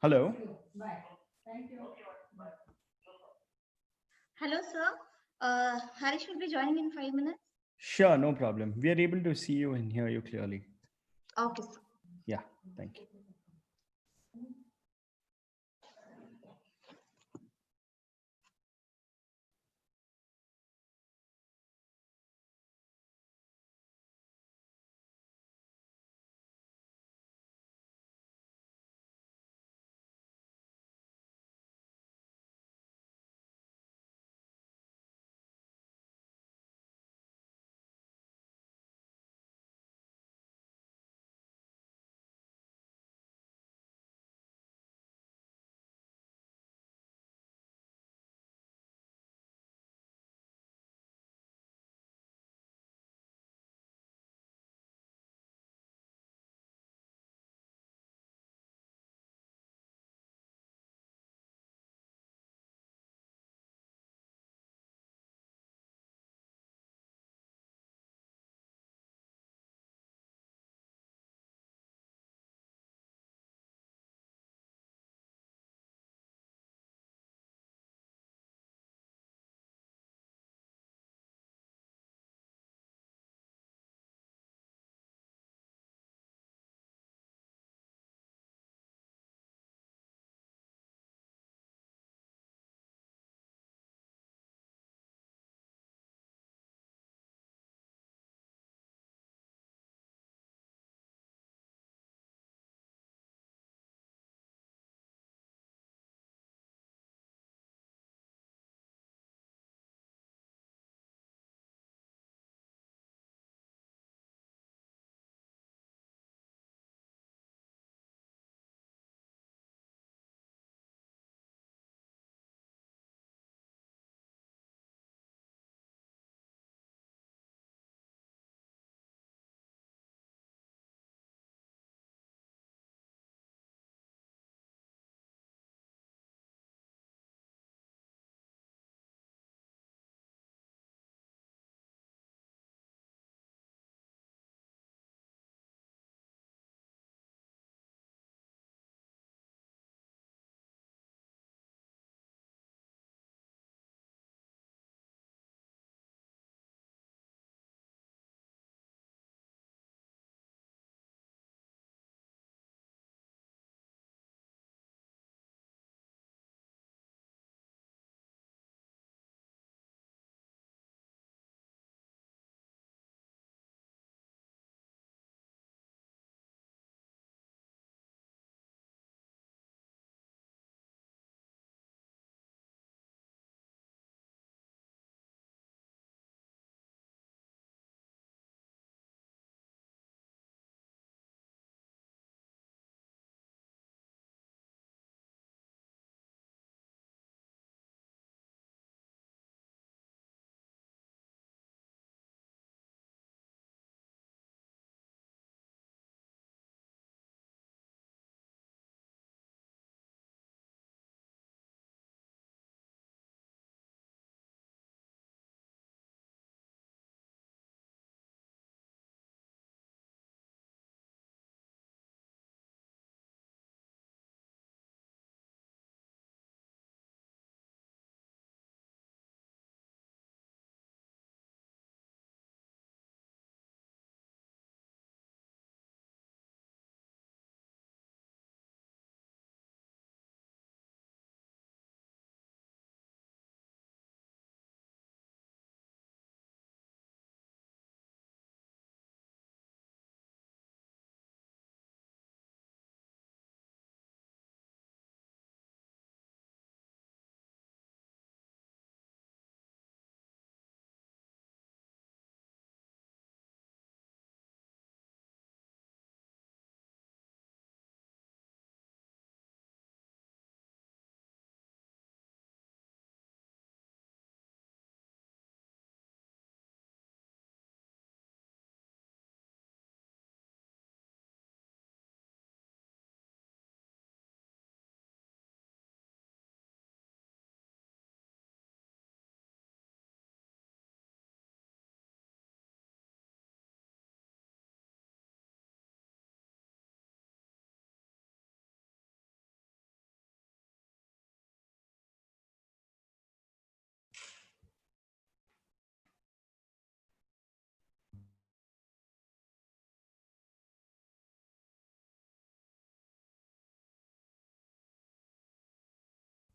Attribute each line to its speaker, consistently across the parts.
Speaker 1: Hello.
Speaker 2: Hello, sir. Harish will be joining in 5 minutes.
Speaker 1: Sure, no problem. We are able to see you and hear you clearly.
Speaker 2: Okay, sir.
Speaker 1: Yeah, thank you.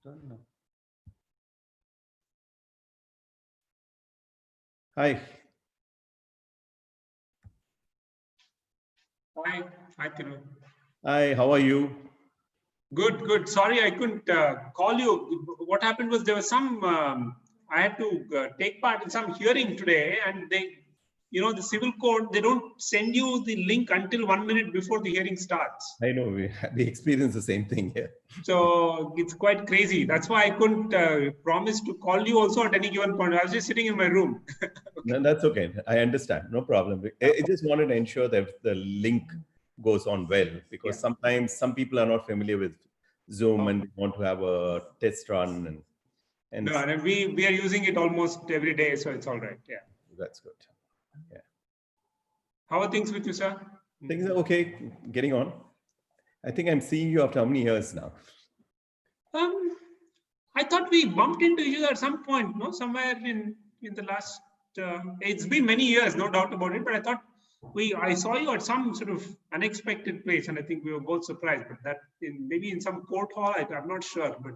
Speaker 1: Don't know. Hi.
Speaker 3: Hi, Thiru.
Speaker 1: Hi, how are you?
Speaker 3: Good. Sorry, I couldn't call you. What happened was there was some, I had to take part in some hearing today, and the civil court, they don't send you the link until 1 minute before the hearing starts.
Speaker 1: I know, we experience the same thing here.
Speaker 3: So it's quite crazy. That's why I couldn't promise to call you also at any given point. I was just sitting in my room.
Speaker 1: No, that's okay. I understand. No problem. I just wanted to ensure that the link goes on well, because sometimes some people are not familiar with Zoom and they want to have a test run. And
Speaker 3: No, and we are using it almost every day, so it's all right. Yeah.
Speaker 1: That's good. Yeah.
Speaker 3: How are things with you, sir?
Speaker 1: Things are okay, getting on. I think I'm seeing you after how many years now?
Speaker 3: I thought we bumped into each other at some point, no? Somewhere in the last. It's been many years, no doubt about it. But I thought I saw you at some sort of unexpected place, and I think we were both surprised. But that maybe in some court hall, I'm not sure. But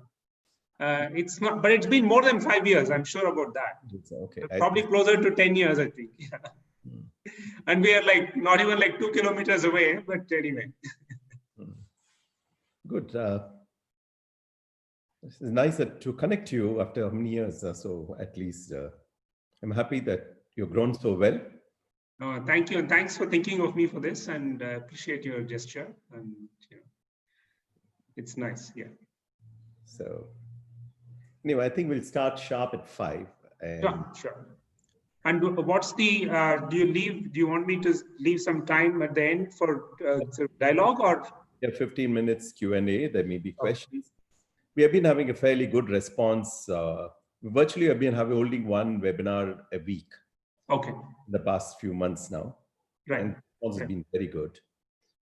Speaker 3: it's not. But it's been more than 5 years. I'm sure about that.
Speaker 1: It's okay.
Speaker 3: Probably closer to 10 years, I think. Yeah. And we are like not even like 2 kilometers away. But anyway.
Speaker 1: Good. It's nice to connect you after how many years. So at least I'm happy that you've grown so well.
Speaker 3: Thank you, and thanks for thinking of me for this, and I appreciate your gesture. And it's nice, yeah.
Speaker 1: So anyway, I think we'll start sharp at 5.
Speaker 3: Sure. And what's the? Do you want me to leave some time at the end for dialogue, or?
Speaker 1: Yeah, 15 minutes Q&A. There may be questions. We have been having a fairly good response. Virtually, I've been holding one webinar a week.
Speaker 3: Okay.
Speaker 1: In the past few months now.
Speaker 3: Right.
Speaker 1: And the response has been very good.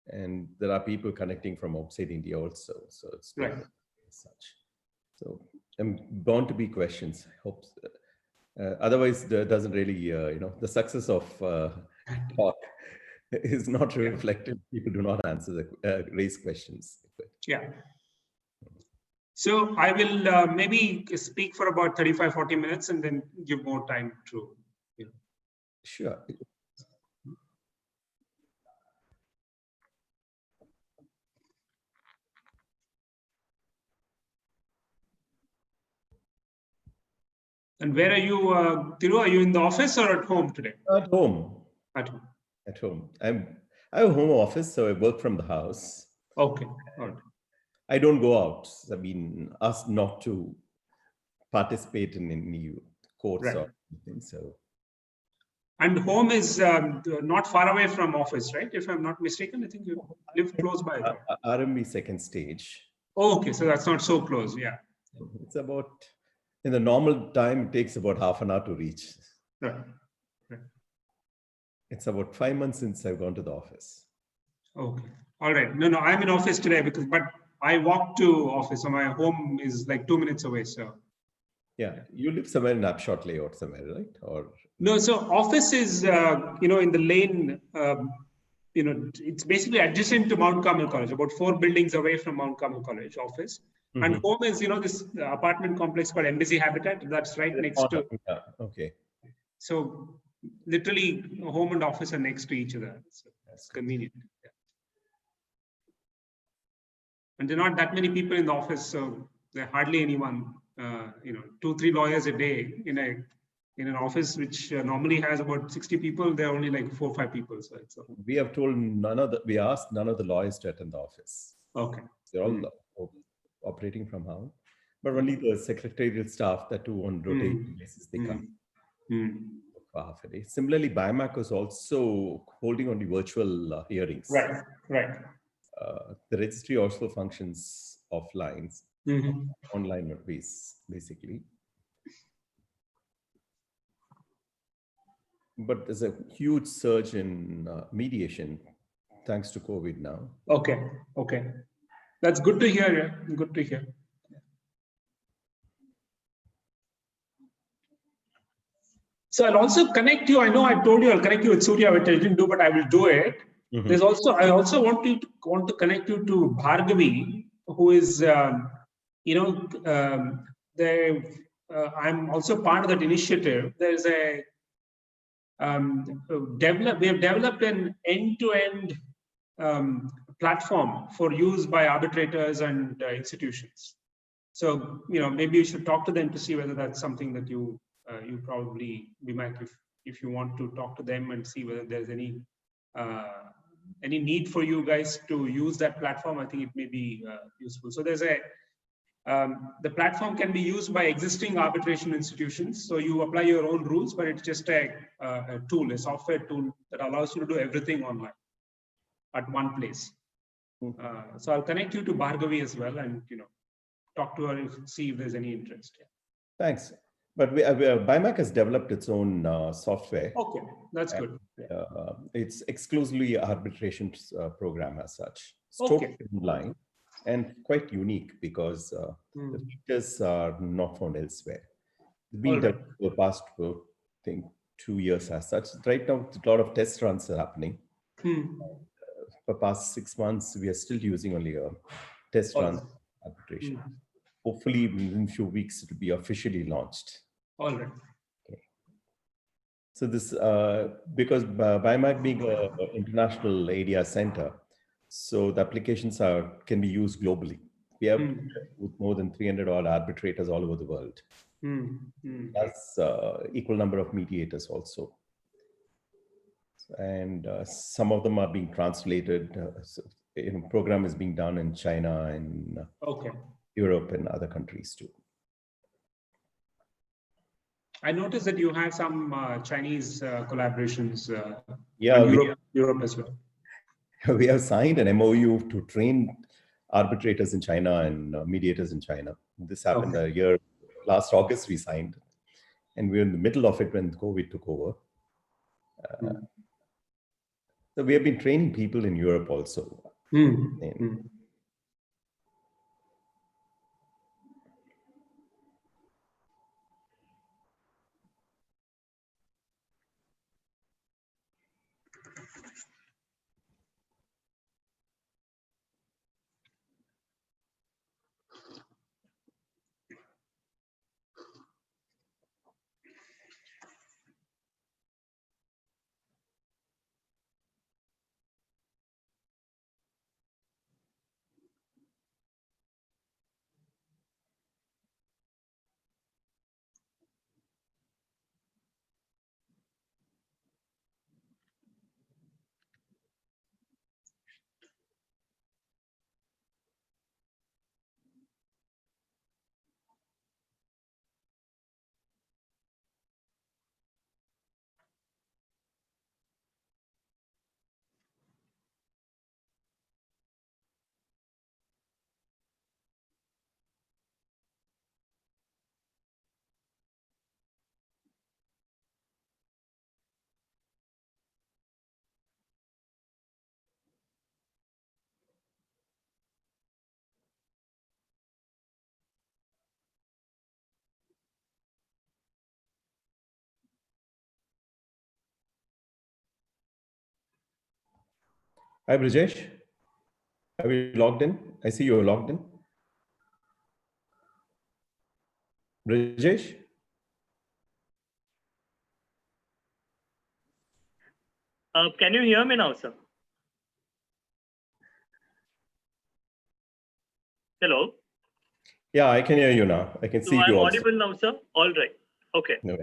Speaker 1: And there are people connecting from outside India also. So it's
Speaker 3: right.
Speaker 1: Such. So I'm bound to be questions. I hope. Otherwise, it doesn't really, the success of talk is not reflected. People do not answer raise questions.
Speaker 3: Yeah. So I will maybe speak for about 35-40 minutes and then give more time to.
Speaker 1: Sure.
Speaker 3: And where are you, Thiru? Are you in the office or at home today?
Speaker 1: At home.
Speaker 3: At home.
Speaker 1: At home. I have a home office, so I work from the house.
Speaker 3: Okay. All right.
Speaker 1: I don't go out. I've been asked not to participate in any courts or anything. So.
Speaker 3: And home is not far away from office, right? If I'm not mistaken, I think you live close by.
Speaker 1: RMB second stage.
Speaker 3: Oh, okay, so that's not so close. Yeah.
Speaker 1: It's about, in the normal time, it takes about half an hour to reach.
Speaker 3: Right.
Speaker 1: It's about 5 months since I've gone to the office.
Speaker 3: Okay. All right. No, I'm in office today but I walk to office, so my home is like 2 minutes away. So.
Speaker 1: Yeah, you live somewhere in Upshot layout somewhere, right? Or
Speaker 3: no, so office is in the lane. It's basically adjacent to Mount Carmel College, about 4 buildings away from Mount Carmel College office. Mm-hmm. And home is this apartment complex called Embassy Habitat. That's right next to.
Speaker 1: Yeah. Okay.
Speaker 3: So literally, home and office are next to each other. So that's convenient. Yeah. And there are not that many people in the office, so there are hardly anyone. 2-3 lawyers a day in an office which normally has about 60 people. There are only like 4 or 5 people. So it's
Speaker 1: we have told we asked none of the lawyers to attend the office.
Speaker 3: Okay.
Speaker 1: They're all operating from home, but only the secretarial staff that do on rotating basis, they come for half a day. Similarly, BIMAC was also holding only virtual hearings.
Speaker 3: Right.
Speaker 1: The registry also functions offline, online basically. But there's a huge surge in mediation thanks to COVID now.
Speaker 3: Okay. That's good to hear. Yeah. Good to hear. So I'll also connect you. I know I told you I'll connect you with Surya, which I didn't do, but I will do it. Mm-hmm. I also want to connect you to Bhargavi, who is I'm also part of that initiative. There's a we have developed an end-to-end platform for use by arbitrators and institutions. So maybe you should talk to them to see whether that's something that you probably might, if you want to talk to them and see whether there's any need for you guys to use that platform. I think it may be useful. So there's the platform can be used by existing arbitration institutions. So you apply your own rules, but it's just a tool, a software tool that allows you to do everything online at one place. So I'll connect you to Bhargavi as well, and talk to her and see if there's any interest. Yeah.
Speaker 1: Thanks. But BIMAC has developed its own software.
Speaker 3: Okay, that's good.
Speaker 1: It's exclusively arbitration program as such.
Speaker 3: Okay.
Speaker 1: Online and quite unique because the features are not found elsewhere. It's been developed for the past, I think, 2 years as such. Right now, a lot of test runs are happening. For the past 6 months, we are still using only a test run arbitration. Hopefully, in a few weeks, it will be officially launched.
Speaker 3: All right.
Speaker 1: Okay. So this, because BIMAC being an international ADR center, so the applications can be used globally. We have more than 300 odd arbitrators all over the world. Plus equal number of mediators also. And some of them are being translated. Program is being done in China and Europe and other countries too.
Speaker 3: I noticed that you have some Chinese collaborations. Europe as well.
Speaker 1: We have signed an MOU to train arbitrators in China and mediators in China. This happened last August we signed, and we were in the middle of it when COVID took over. So we have been training people in Europe also. Hi, Brijesh. Have you logged in? I see you're logged in. Brijesh?
Speaker 4: Can you hear me now, sir? Hello?
Speaker 1: Yeah, I can hear you now. I can see you
Speaker 4: I'm
Speaker 1: also.
Speaker 4: audible now, sir? All right. Okay.
Speaker 1: No.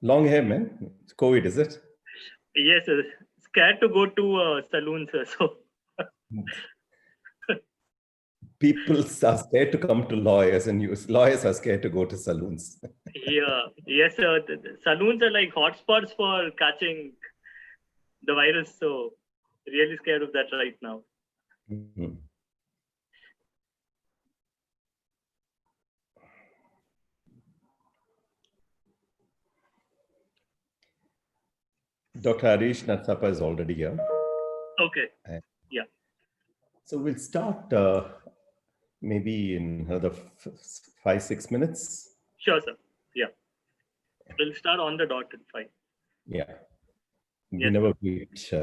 Speaker 1: Long hair, man. It's COVID, is it?
Speaker 4: Yes, sir. Scared to go to a saloon, sir. So
Speaker 1: people are scared to come to lawyers, and lawyers are scared to go to saloons.
Speaker 4: Yeah, yes, sir. The saloons are like hotspots for catching the virus. So really scared of that right now.
Speaker 1: Dr. Harish Narasappa is already here.
Speaker 4: Okay. Yeah.
Speaker 1: So we'll start maybe in another 5-6 minutes.
Speaker 4: Sure, sir. Yeah. We'll start on the dot at 5.
Speaker 1: Yeah. We never beat.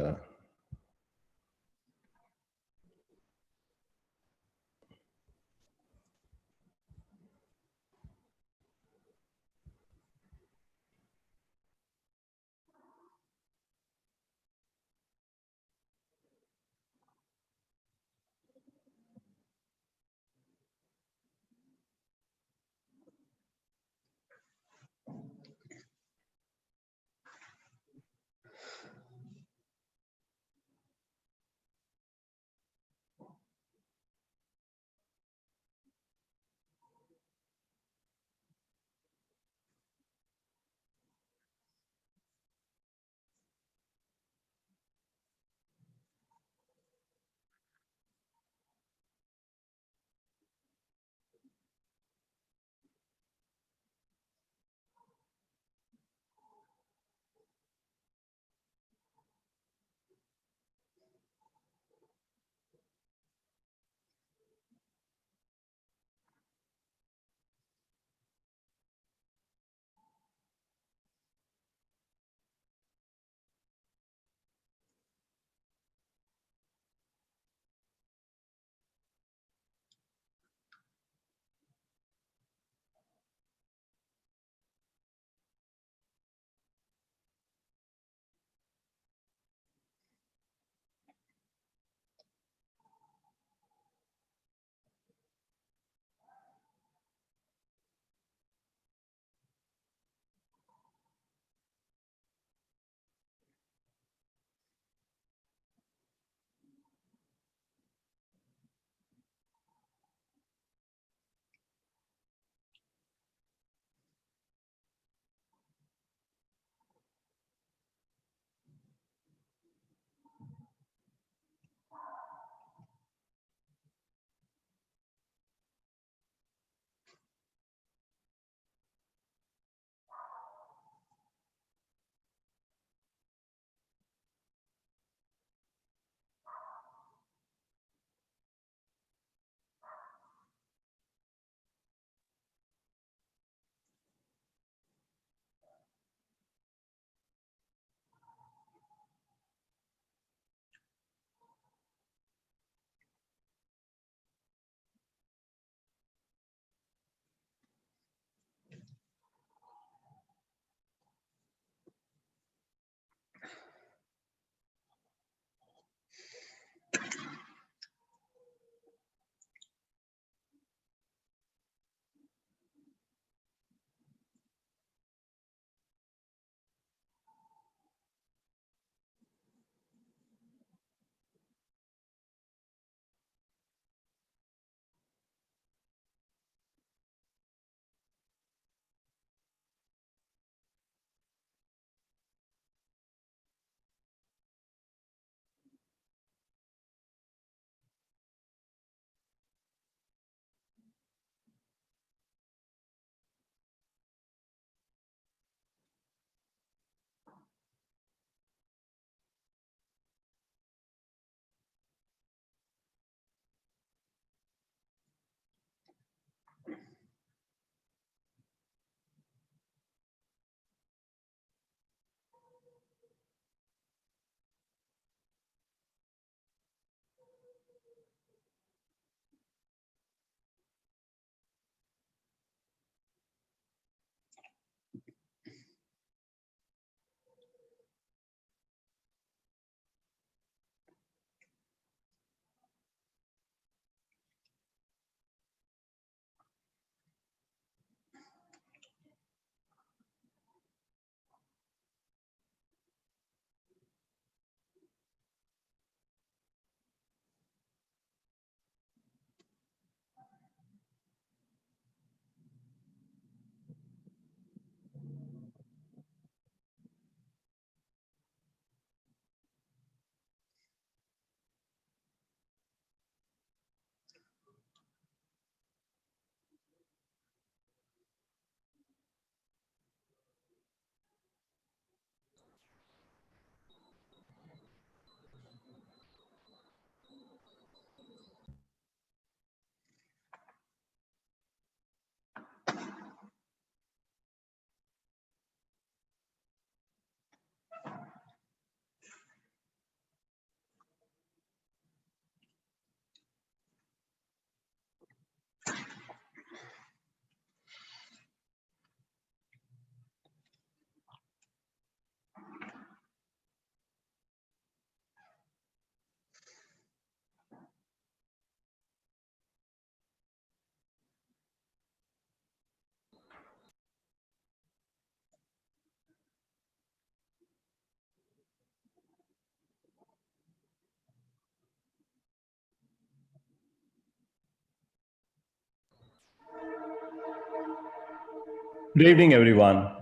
Speaker 1: Good evening, everyone.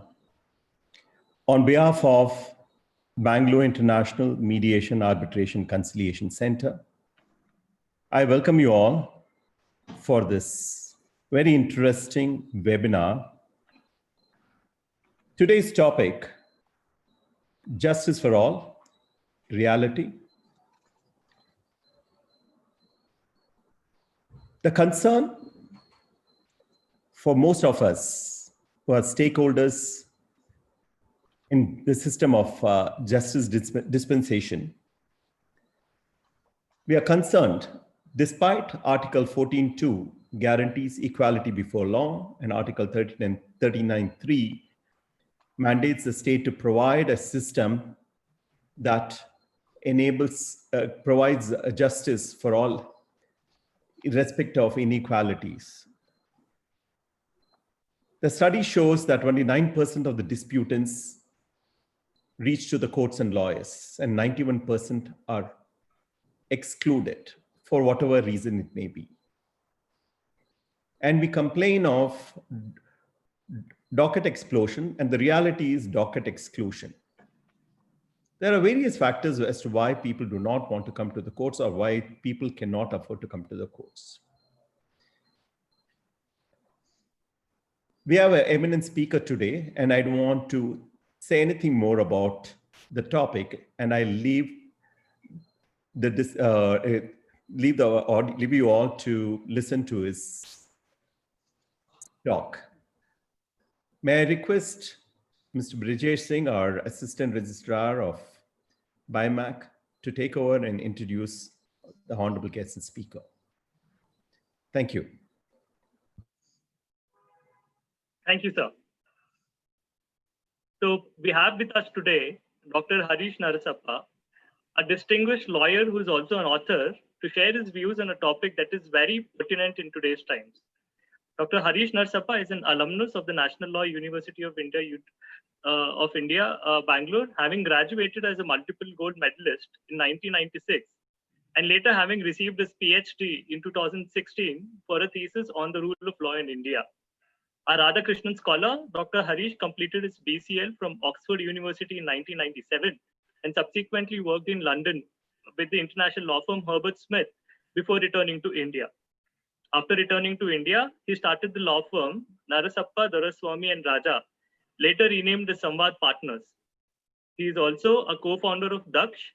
Speaker 1: On behalf of Bangalore International Mediation, Arbitration, Conciliation Center, I welcome you all for this very interesting webinar. Today's topic, Justice for All, Reality. The concern for most of us who are stakeholders in the system of justice dispensation, we are concerned, despite Article 14.2 guarantees equality before law and Article 39.3 mandates the state to provide a system that provides justice for all, irrespective of inequalities. The study shows that only 9% of the disputants reach to the courts and lawyers, and 91% are excluded for whatever reason it may be. And we complain of docket explosion, and the reality is docket exclusion. There are various factors as to why people do not want to come to the courts or why people cannot afford to come to the courts. We have an eminent speaker today, and I don't want to say anything more about the topic, and I leave you all to listen to his talk. May I request Mr. Brijesh Singh, our Assistant Registrar of BIMAC, to take over and introduce the Honorable Guest and Speaker. Thank you.
Speaker 4: Thank you, sir. So we have with us today Dr. Harish Narasappa, a distinguished lawyer who is also an author, to share his views on a topic that is very pertinent in today's times. Dr. Harish Narasappa is an alumnus of the National Law University of India, Bangalore, having graduated as a multiple gold medalist in 1996, and later having received his PhD in 2016 for a thesis on the rule of law in India. A Radhakrishnan scholar, Dr. Harish completed his BCL from Oxford University in 1997 and subsequently worked in London with the international law firm Herbert Smith before returning to India. After returning to India, he started the law firm Narasappa, Doraswamy and Raja, later renamed the Samvad Partners. He is also a co-founder of Daksh,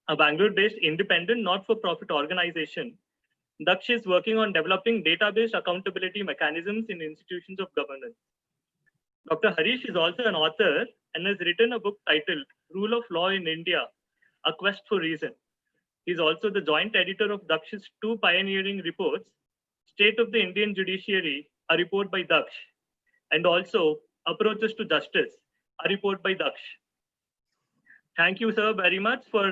Speaker 4: a Bangalore-based independent not-for-profit organization. Daksh is working on developing database accountability mechanisms in institutions of governance. Dr. Harish is also an author and has written a book titled Rule of Law in India, A Quest for Reason. He is also the joint editor of Daksh's two pioneering reports, State of the Indian Judiciary, a report by Daksh, and also Approaches to Justice, a report by Daksh. Thank you, sir, very much for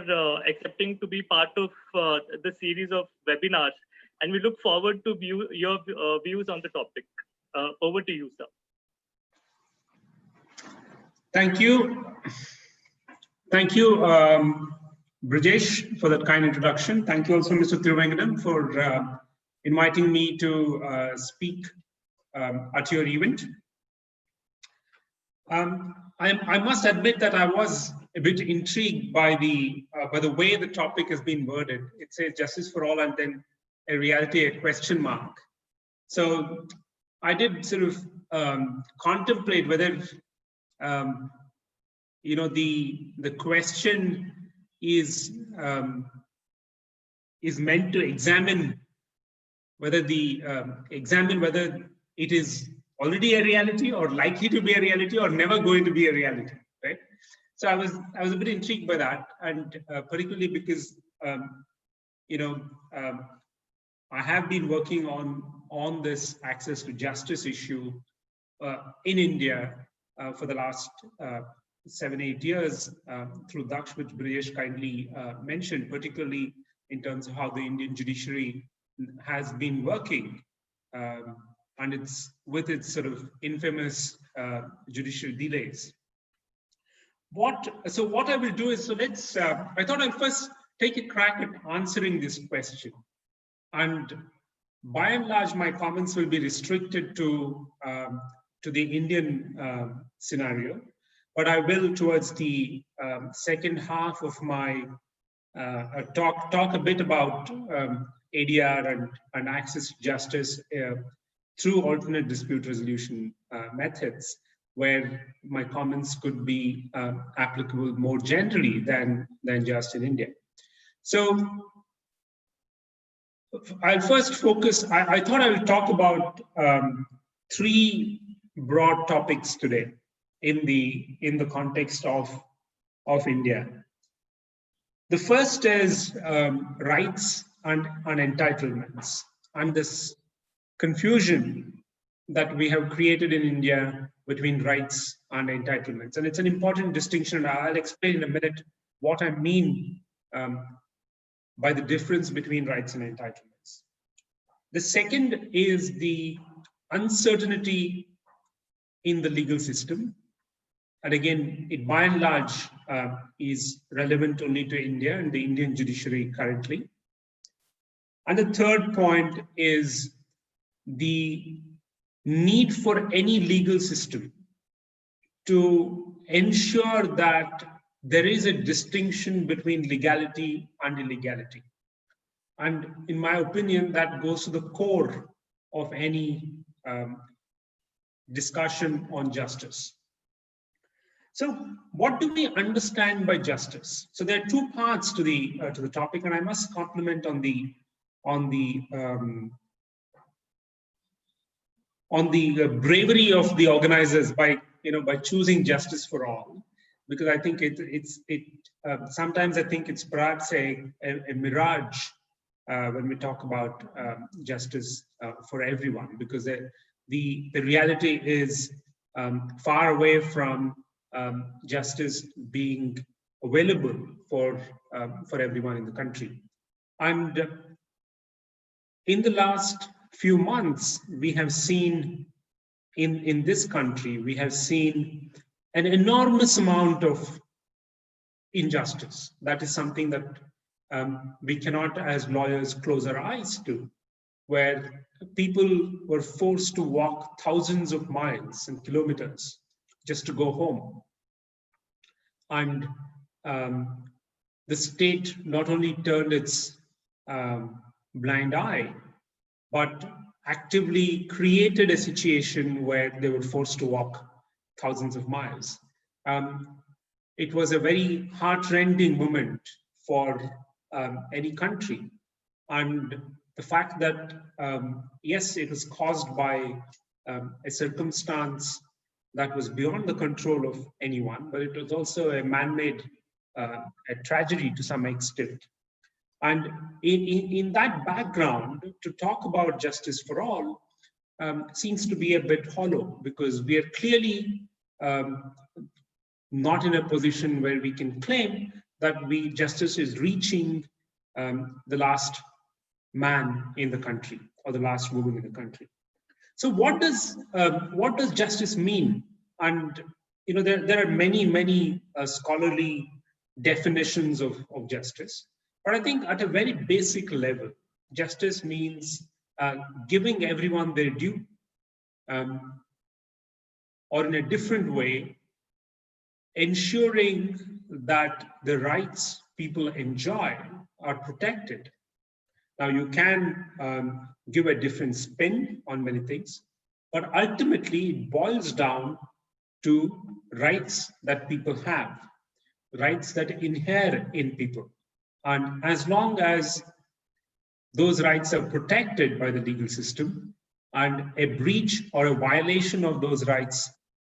Speaker 4: accepting to be part of the series of webinars. And we look forward to your views on the topic. Over to you, sir.
Speaker 3: Thank you. Thank you, Brijesh, for that kind introduction. Thank you also, Mr. Thiruvengadam, for inviting me to speak at your event. I must admit that I was a bit intrigued by the way the topic has been worded. It says justice for all and then a reality, a question mark. So I did sort of contemplate whether the question is meant to examine whether whether it is already a reality or likely to be a reality or never going to be a reality, right? So I was a bit intrigued by that, and particularly because I have been working on this access to justice issue in India for the last 7-8 years through Daksh, which Brijesh kindly mentioned, particularly in terms of how the Indian judiciary has been working, and it's with its sort of infamous judicial delays. So what I will do is, I thought I'll first take a crack at answering this question. And by and large, my comments will be restricted to the Indian scenario, but I will towards the second half of my talk a bit about ADR and access to justice through alternate dispute resolution methods, where my comments could be applicable more generally than just in India. So I'll first focus, I thought I will talk about three broad topics today in the context of India. The first is rights and entitlements, and this confusion that we have created in India between rights and entitlements. And it's an important distinction, and I'll explain in a minute what I mean by the difference between rights and entitlements. The second is the uncertainty in the legal system. And again, it by and large is relevant only to India and the Indian judiciary currently. And the third point is the need for any legal system to ensure that there is a distinction between legality and illegality. And in my opinion, that goes to the core of any discussion on justice. So what do we understand by justice? So there are two parts to the topic, and I must compliment on the bravery of the organizers by choosing justice for all, because I think sometimes I think it's perhaps a mirage when we talk about justice for everyone, because the reality is far away from justice being available for everyone in the country. And in the last few months, we have seen in this country, we have seen an enormous amount of injustice. That is something that we cannot, as lawyers, close our eyes to, where people were forced to walk thousands of miles and kilometers just to go home. And the state not only turned its blind eye, but actively created a situation where they were forced to walk thousands of miles. It was a very heart-rending moment for any country. And the fact that, yes, it was caused by a circumstance that was beyond the control of anyone, but it was also a man-made a tragedy to some extent. And in that background, to talk about justice for all seems to be a bit hollow, because we are clearly not in a position where we can claim that justice is reaching the last man in the country or the last woman in the country. So what does justice mean? And there are many scholarly definitions of justice, but I think at a very basic level, justice means giving everyone their due, or in a different way, ensuring that the rights people enjoy are protected. Now, you can give a different spin on many things, but ultimately it boils down to rights that people have, rights that inhere in people. And as long as those rights are protected by the legal system, and a breach or a violation of those rights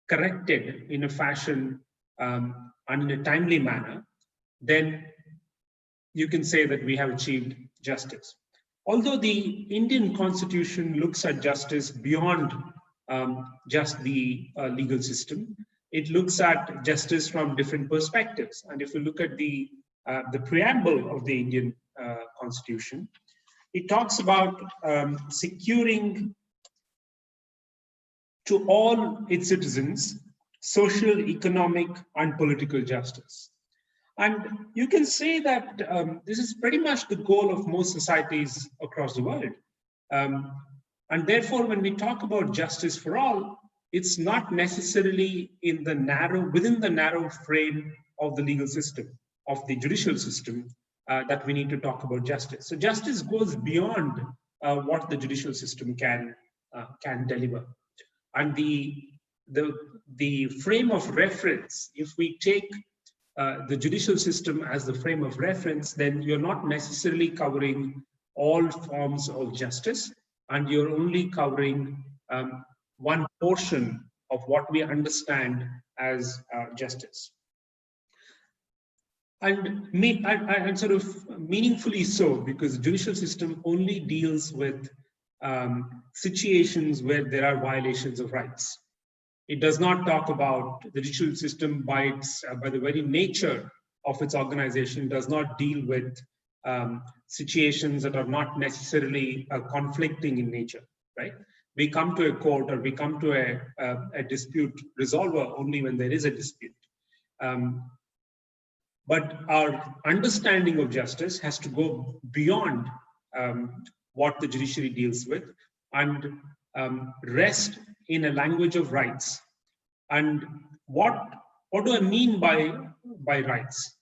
Speaker 3: corrected in a fashion and in a timely manner, then you can say that we have achieved justice. Although the Indian Constitution looks at justice beyond just the legal system, it looks at justice from different perspectives. And if you look at the preamble of the Indian Constitution, it talks about securing to all its citizens social, economic, and political justice. And you can say that this is pretty much the goal of most societies across the world. And therefore, when we talk about justice for all, it's not necessarily in the within the narrow frame of the legal system, of the judicial system, that we need to talk about justice. So justice goes beyond what the judicial system can deliver. And the frame of reference, if we take the judicial system as the frame of reference, then you're not necessarily covering all forms of justice, and you're only covering one portion of what we understand as justice. And sort of meaningfully so, because the judicial system only deals with situations where there are violations of rights. It does not talk about the judicial system by the very nature of its organization, does not deal with situations that are not necessarily conflicting in nature, right? We come to a court, or we come to a dispute resolver only when there is a dispute. But our understanding of justice has to go beyond what the judiciary deals with, and rest in a language of rights. And what do I mean by rights?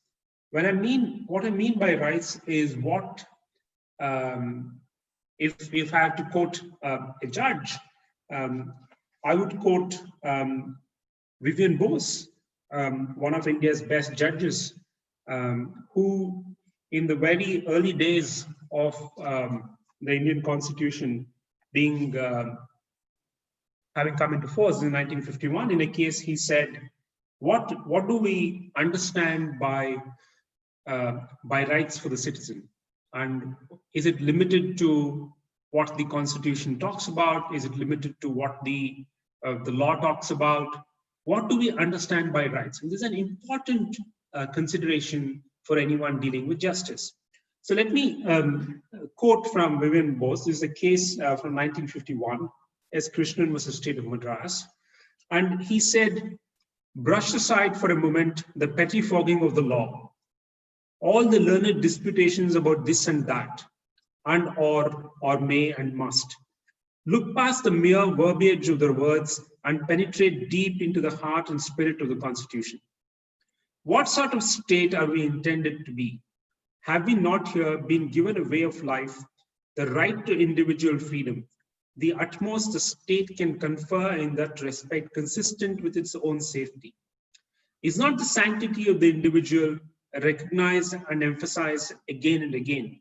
Speaker 3: What I mean by rights is what, if I have to quote a judge, I would quote Vivian Bose, one of India's best judges, who in the very early days of the Indian Constitution being having come into force in 1951, in a case he said, what do we understand by rights for the citizen? And is it limited to what the Constitution talks about? Is it limited to what the law talks about? What do we understand by rights? And this is an important consideration for anyone dealing with justice. So let me quote from Vivian Bose. This is a case from 1951, S. Krishnan versus State of Madras. And he said, brush aside for a moment the pettifogging of the law, all the learned disputations about this and that, and or may and must. Look past the mere verbiage of the words and penetrate deep into the heart and spirit of the Constitution. What sort of state are we intended to be? Have we not here been given a way of life, the right to individual freedom, the utmost the state can confer in that respect, consistent with its own safety? Is not the sanctity of the individual recognized and emphasized again and again?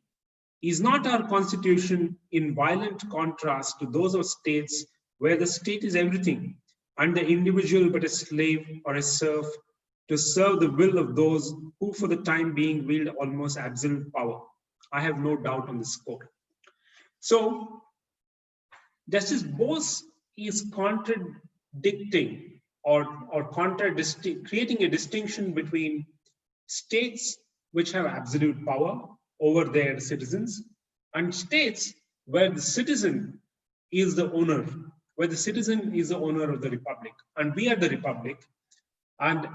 Speaker 3: Is not our Constitution in violent contrast to those of states where the state is everything and the individual but a slave or a serf to serve the will of those who for the time being wield almost absolute power? I have no doubt on this score. So Justice Bose is contradicting or creating a distinction between states which have absolute power over their citizens and states where the citizen is the owner, where the citizen is the owner of the republic. And we are the republic. And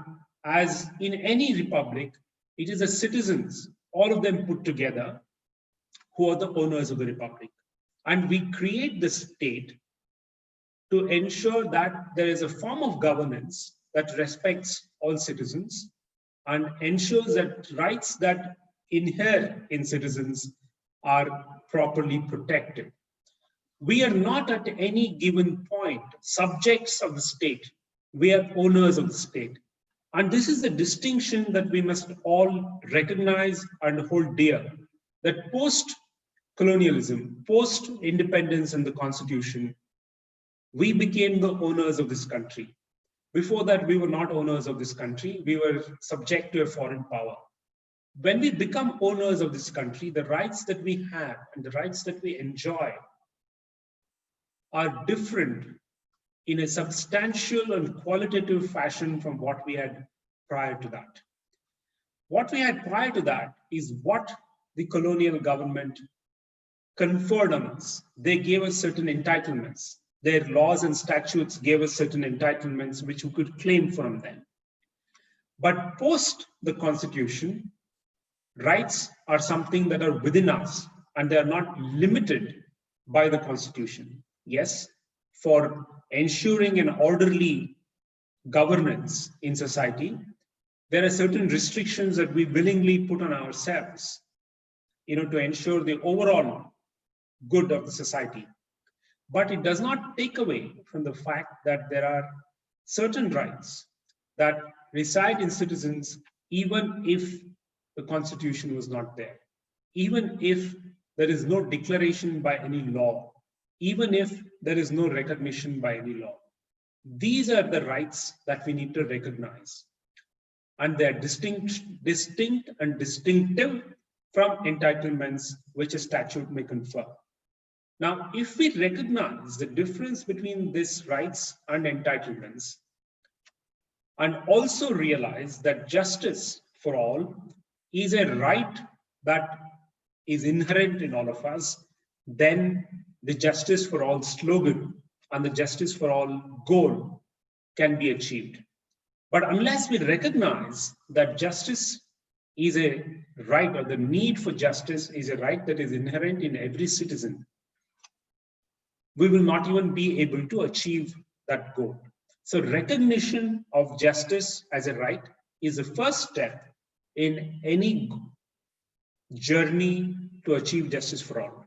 Speaker 3: as in any republic, it is the citizens, all of them put together, who are the owners of the republic. And we create the state to ensure that there is a form of governance that respects all citizens and ensures that rights that inhere in citizens are properly protected. We are not at any given point subjects of the state. We are owners of the state. And this is the distinction that we must all recognize and hold dear, that post-colonialism, post-independence and the Constitution, we became the owners of this country. Before that, we were not owners of this country. We were subject to a foreign power. When we become owners of this country, the rights that we have and the rights that we enjoy are different in a substantial and qualitative fashion from what we had prior to that. What we had prior to that is what the colonial government conferred on us. They gave us certain entitlements. Their laws and statutes gave us certain entitlements which we could claim from them. But post the Constitution, rights are something that are within us and they are not limited by the Constitution. Yes, for ensuring an orderly governance in society, there are certain restrictions that we willingly put on ourselves, to ensure the overall good of the society. But it does not take away from the fact that there are certain rights that reside in citizens, even if the Constitution was not there, even if there is no declaration by any law, even if there is no recognition by any law. These are the rights that we need to recognize. And they're distinct and distinctive from entitlements which a statute may confer. Now, if we recognize the difference between these rights and entitlements, and also realize that justice for all is a right that is inherent in all of us, then the justice for all slogan and the justice for all goal can be achieved. But unless we recognize that justice is a right, or the need for justice is a right that is inherent in every citizen, we will not even be able to achieve that goal. So recognition of justice as a right is the first step in any journey to achieve justice for all.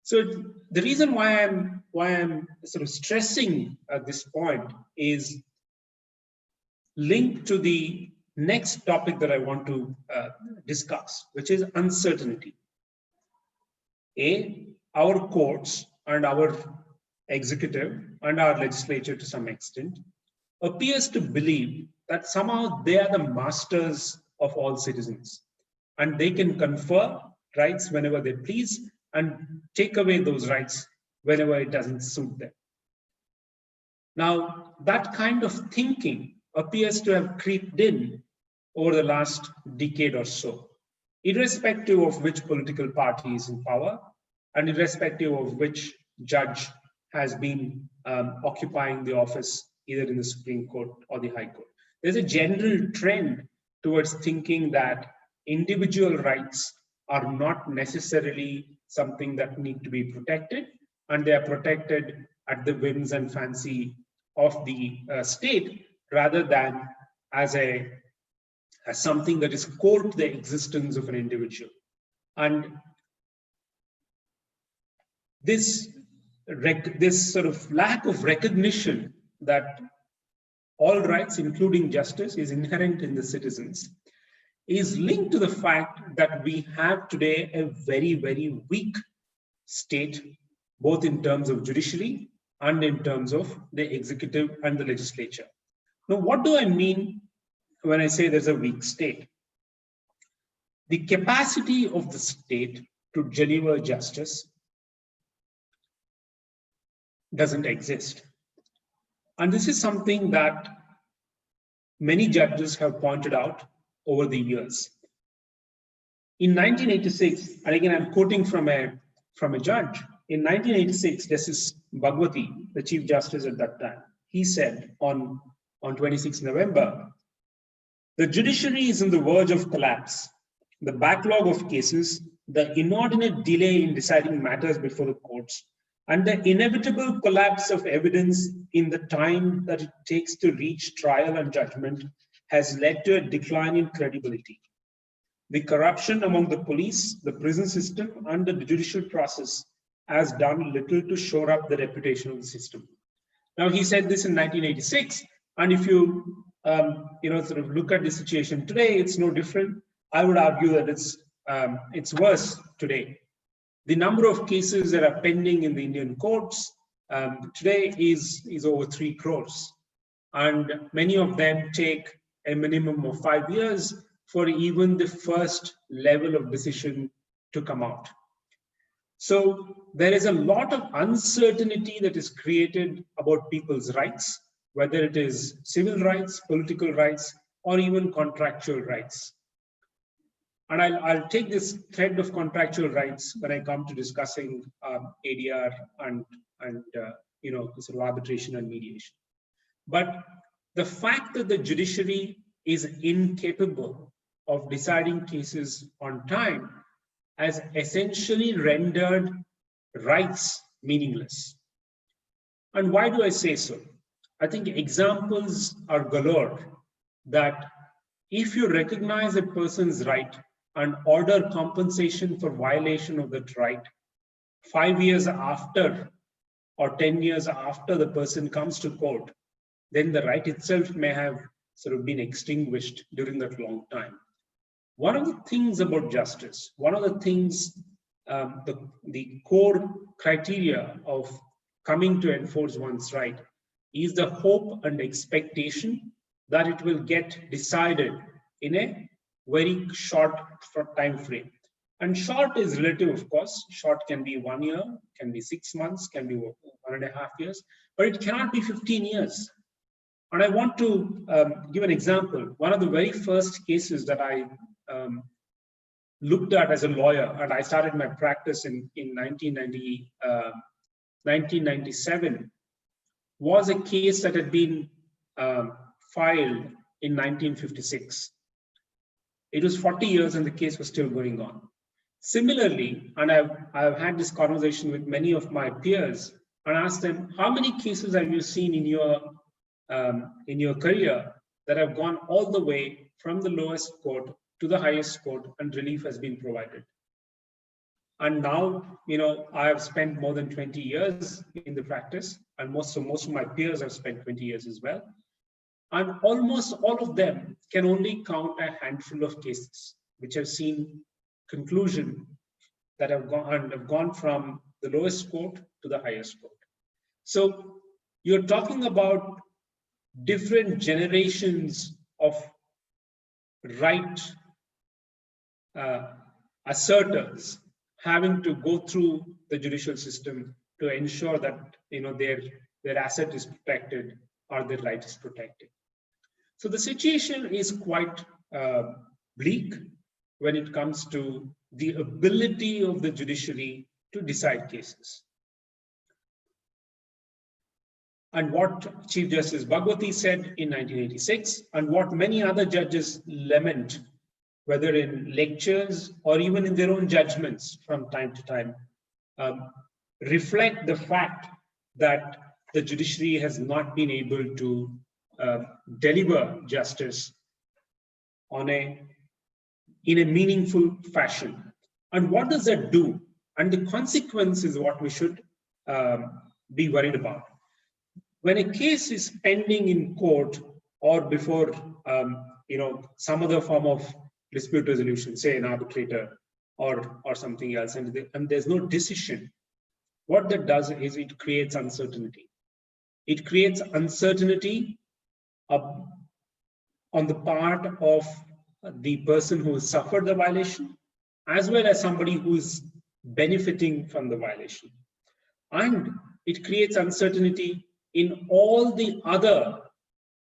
Speaker 3: So the reason why I'm sort of stressing at this point is linked to the next topic that I want to discuss, which is uncertainty. Our courts and our executive and our legislature to some extent appears to believe that somehow they are the masters of all citizens and they can confer rights whenever they please and take away those rights whenever it doesn't suit them. Now, that kind of thinking appears to have creeped in over the last decade or so, irrespective of which political party is in power and irrespective of which judge has been occupying the office either in the Supreme Court or the High Court. There's a general trend towards thinking that individual rights are not necessarily something that need to be protected, and they are protected at the whims and fancy of the state, rather than as something that is core to the existence of an individual. And this sort of lack of recognition that all rights, including justice, is inherent in the citizens, is linked to the fact that we have today a very, very weak state, both in terms of judiciary and in terms of the executive and the legislature. Now, what do I mean when I say there's a weak state? The capacity of the state to deliver justice doesn't exist. And this is something that many judges have pointed out over the years. In 1986, and again I'm quoting from a judge, in 1986, Justice Bhagwati, the Chief Justice at that time, he said on 26 November, the judiciary is on the verge of collapse. The backlog of cases, the inordinate delay in deciding matters before the courts, and the inevitable collapse of evidence in the time that it takes to reach trial and judgment has led to a decline in credibility. The corruption among the police, the prison system, and the judicial process has done little to shore up the reputation of the system. Now, he said this in 1986, and if you sort of look at the situation today, it's no different. I would argue that it's worse today. The number of cases that are pending in the Indian courts today is over 3 crores. And many of them take a minimum of 5 years for even the first level of decision to come out. So there is a lot of uncertainty that is created about people's rights, whether it is civil rights, political rights, or even contractual rights. And I'll take this thread of contractual rights when I come to discussing ADR and sort of arbitration and mediation. But the fact that the judiciary is incapable of deciding cases on time has essentially rendered rights meaningless. And why do I say so? I think examples are galore that if you recognize a person's right and order compensation for violation of that right, 5 years after or 10 years after the person comes to court, then the right itself may have sort of been extinguished during that long time. One of the things about justice, one of the things, the core criteria of coming to enforce one's right is the hope and expectation that it will get decided in a very short time frame. And short is relative, of course. Short can be 1 year, can be 6 months, can be 1.5 years, but it cannot be 15 years. And I want to give an example. One of the very first cases that I looked at as a lawyer, and I started my practice in 1997, was a case that had been filed in 1956. It was 40 years and the case was still going on. Similarly, and I've had this conversation with many of my peers and asked them, how many cases have you seen in your career that have gone all the way from the lowest court to the highest court and relief has been provided? And now, I have spent more than 20 years in the practice, and most of my peers have spent 20 years as well. And almost all of them can only count a handful of cases which have seen conclusion that have gone from the lowest court to the highest court. So you're talking about different generations of right asserters having to go through the judicial system to ensure that their asset is protected or their right is protected. So the situation is quite bleak when it comes to the ability of the judiciary to decide cases. And what Chief Justice Bhagwati said in 1986, and what many other judges lament, whether in lectures or even in their own judgments from time to time, reflect the fact that the judiciary has not been able to deliver justice in a meaningful fashion. And what does that do? And the consequence is what we should be worried about. When a case is pending in court or before some other form of dispute resolution, say an arbitrator or something else, and there's no decision, what that does is it creates uncertainty. It creates uncertainty on the part of the person who suffered the violation, as well as somebody who's benefiting from the violation. And it creates uncertainty in all the other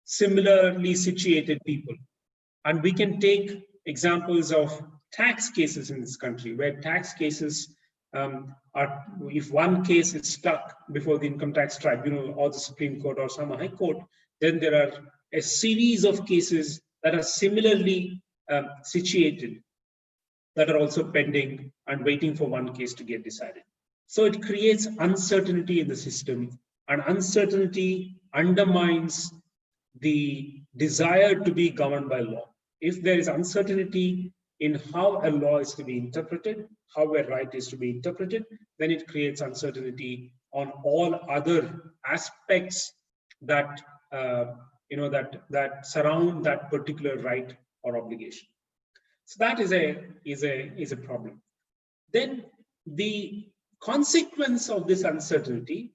Speaker 3: similarly situated people. And we can take examples of tax cases in this country, where tax cases are, if one case is stuck before the income tax tribunal or the Supreme Court or some high court, then there are a series of cases that are similarly situated that are also pending and waiting for one case to get decided. So it creates uncertainty in the system, and uncertainty undermines the desire to be governed by law. If there is uncertainty in how a law is to be interpreted, how a right is to be interpreted, then it creates uncertainty on all other aspects that that surround that particular right or obligation. So that is a problem. Then the consequence of this uncertainty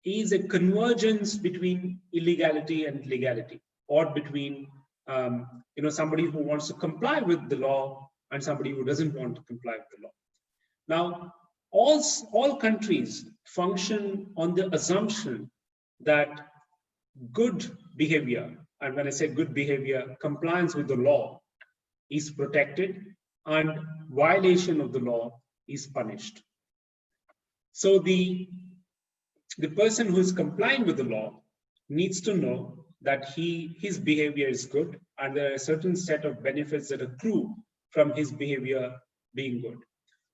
Speaker 3: is a convergence between illegality and legality, or between somebody who wants to comply with the law and somebody who doesn't want to comply with the law. Now, all countries function on the assumption that good behavior, and when I say good behavior, compliance with the law is protected and violation of the law is punished. So the person who is complying with the law needs to know that his behavior is good, and there are a certain set of benefits that accrue from his behavior being good.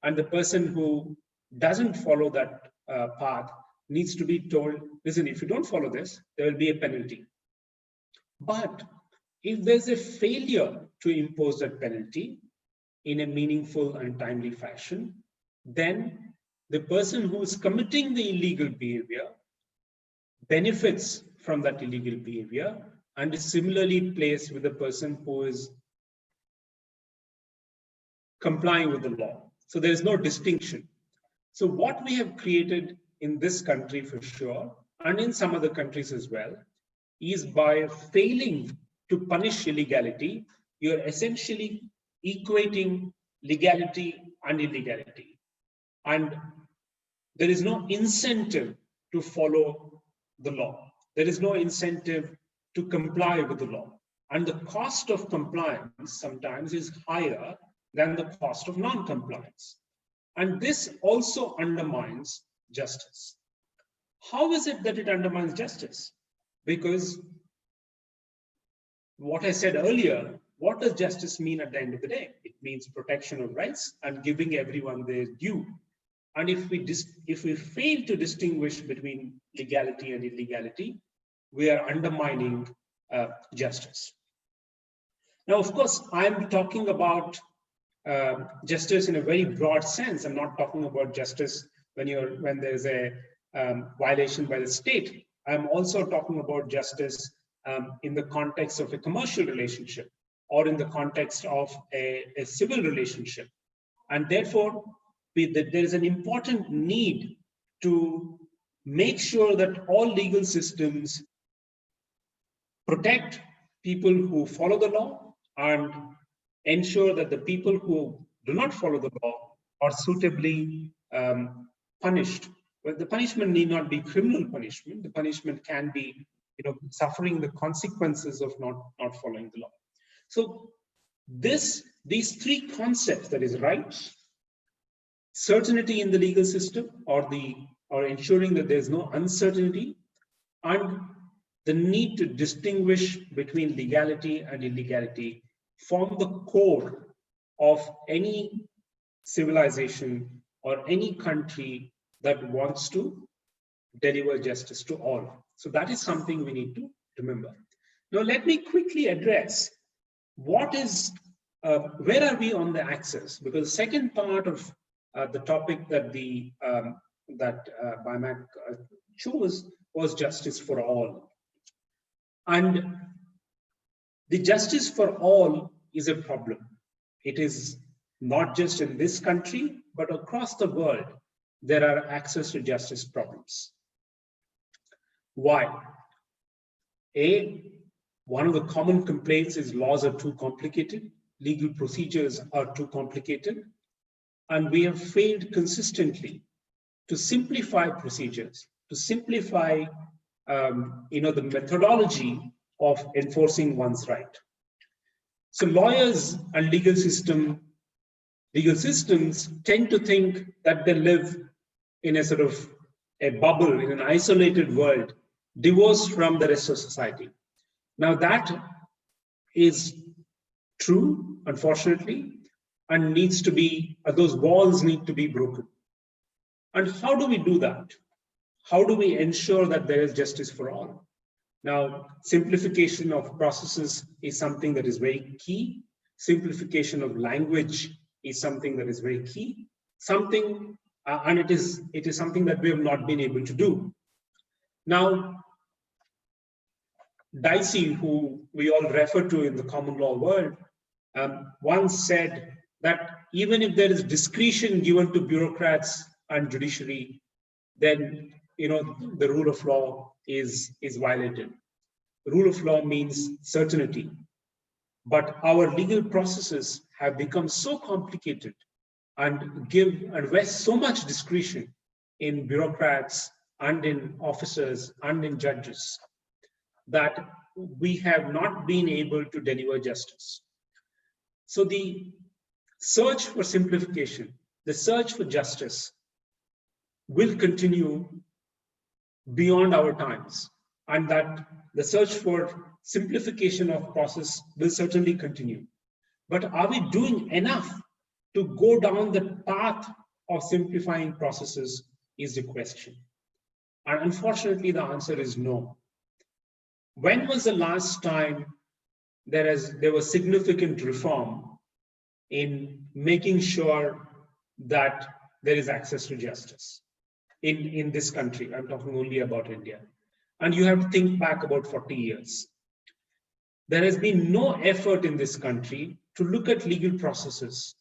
Speaker 3: And the person who doesn't follow that path needs to be told, listen, if you don't follow this, there will be a penalty. But if there's a failure to impose that penalty in a meaningful and timely fashion, then the person who is committing the illegal behavior benefits from that illegal behavior and is similarly placed with the person who is complying with the law. So there is no distinction. So what we have created in this country for sure, and in some other countries as well, is by failing to punish illegality, you're essentially equating legality and illegality. And there is no incentive to follow the law. There is no incentive to comply with the law. And the cost of compliance sometimes is higher than the cost of non-compliance. And this also undermines justice. How is it that it undermines justice? Because what I said earlier, what does justice mean at the end of the day? It means protection of rights and giving everyone their due. And if we fail to distinguish between legality and illegality, we are undermining justice. Now, of course, I'm talking about justice in a very broad sense. I'm not talking about justice when there's a violation by the state. I'm also talking about justice in the context of a commercial relationship or in the context of a civil relationship. And therefore, there is an important need to make sure that all legal systems protect people who follow the law and ensure that the people who do not follow the law are suitably punished. But the punishment need not be criminal punishment. The punishment can be, suffering the consequences of not following the law. So these three concepts, that is rights, certainty in the legal system, or ensuring that there's no uncertainty, and the need to distinguish between legality and illegality, form the core of any civilization or any country that wants to deliver justice to all. So that is something we need to remember. Now, let me quickly address where are we on the axis? Because the second part of the topic that BIMAC chose was justice for all. And the justice for all is a problem. It is not just in this country, but across the world, there are access to justice problems. Why? One of the common complaints is laws are too complicated, legal procedures are too complicated, and we have failed consistently to simplify procedures, to simplify the methodology of enforcing one's right. So lawyers and legal systems tend to think that they live in a sort of a bubble, in an isolated world, divorced from the rest of society. Now that is true, unfortunately, and those walls need to be broken. And how do we do that? How do we ensure that there is justice for all? Now, simplification of processes is something that is very key. Simplification of language is something that is very key. And it is something that we have not been able to do. Now, Dicey, who we all refer to in the common law world, once said that even if there is discretion given to bureaucrats and judiciary, then the rule of law is violated. The rule of law means certainty, but our legal processes have become so complicated and vest so much discretion in bureaucrats and in officers and in judges that we have not been able to deliver justice. So the search for simplification, the search for justice will continue beyond our times, and that the search for simplification of process will certainly continue. But are we doing enough to go down the path of simplifying processes is the question. And unfortunately, the answer is no. When was the last time there was significant reform in making sure that there is access to justice in this country? I'm talking only about India. And you have to think back about 40 years. There has been no effort in this country to look at legal processes,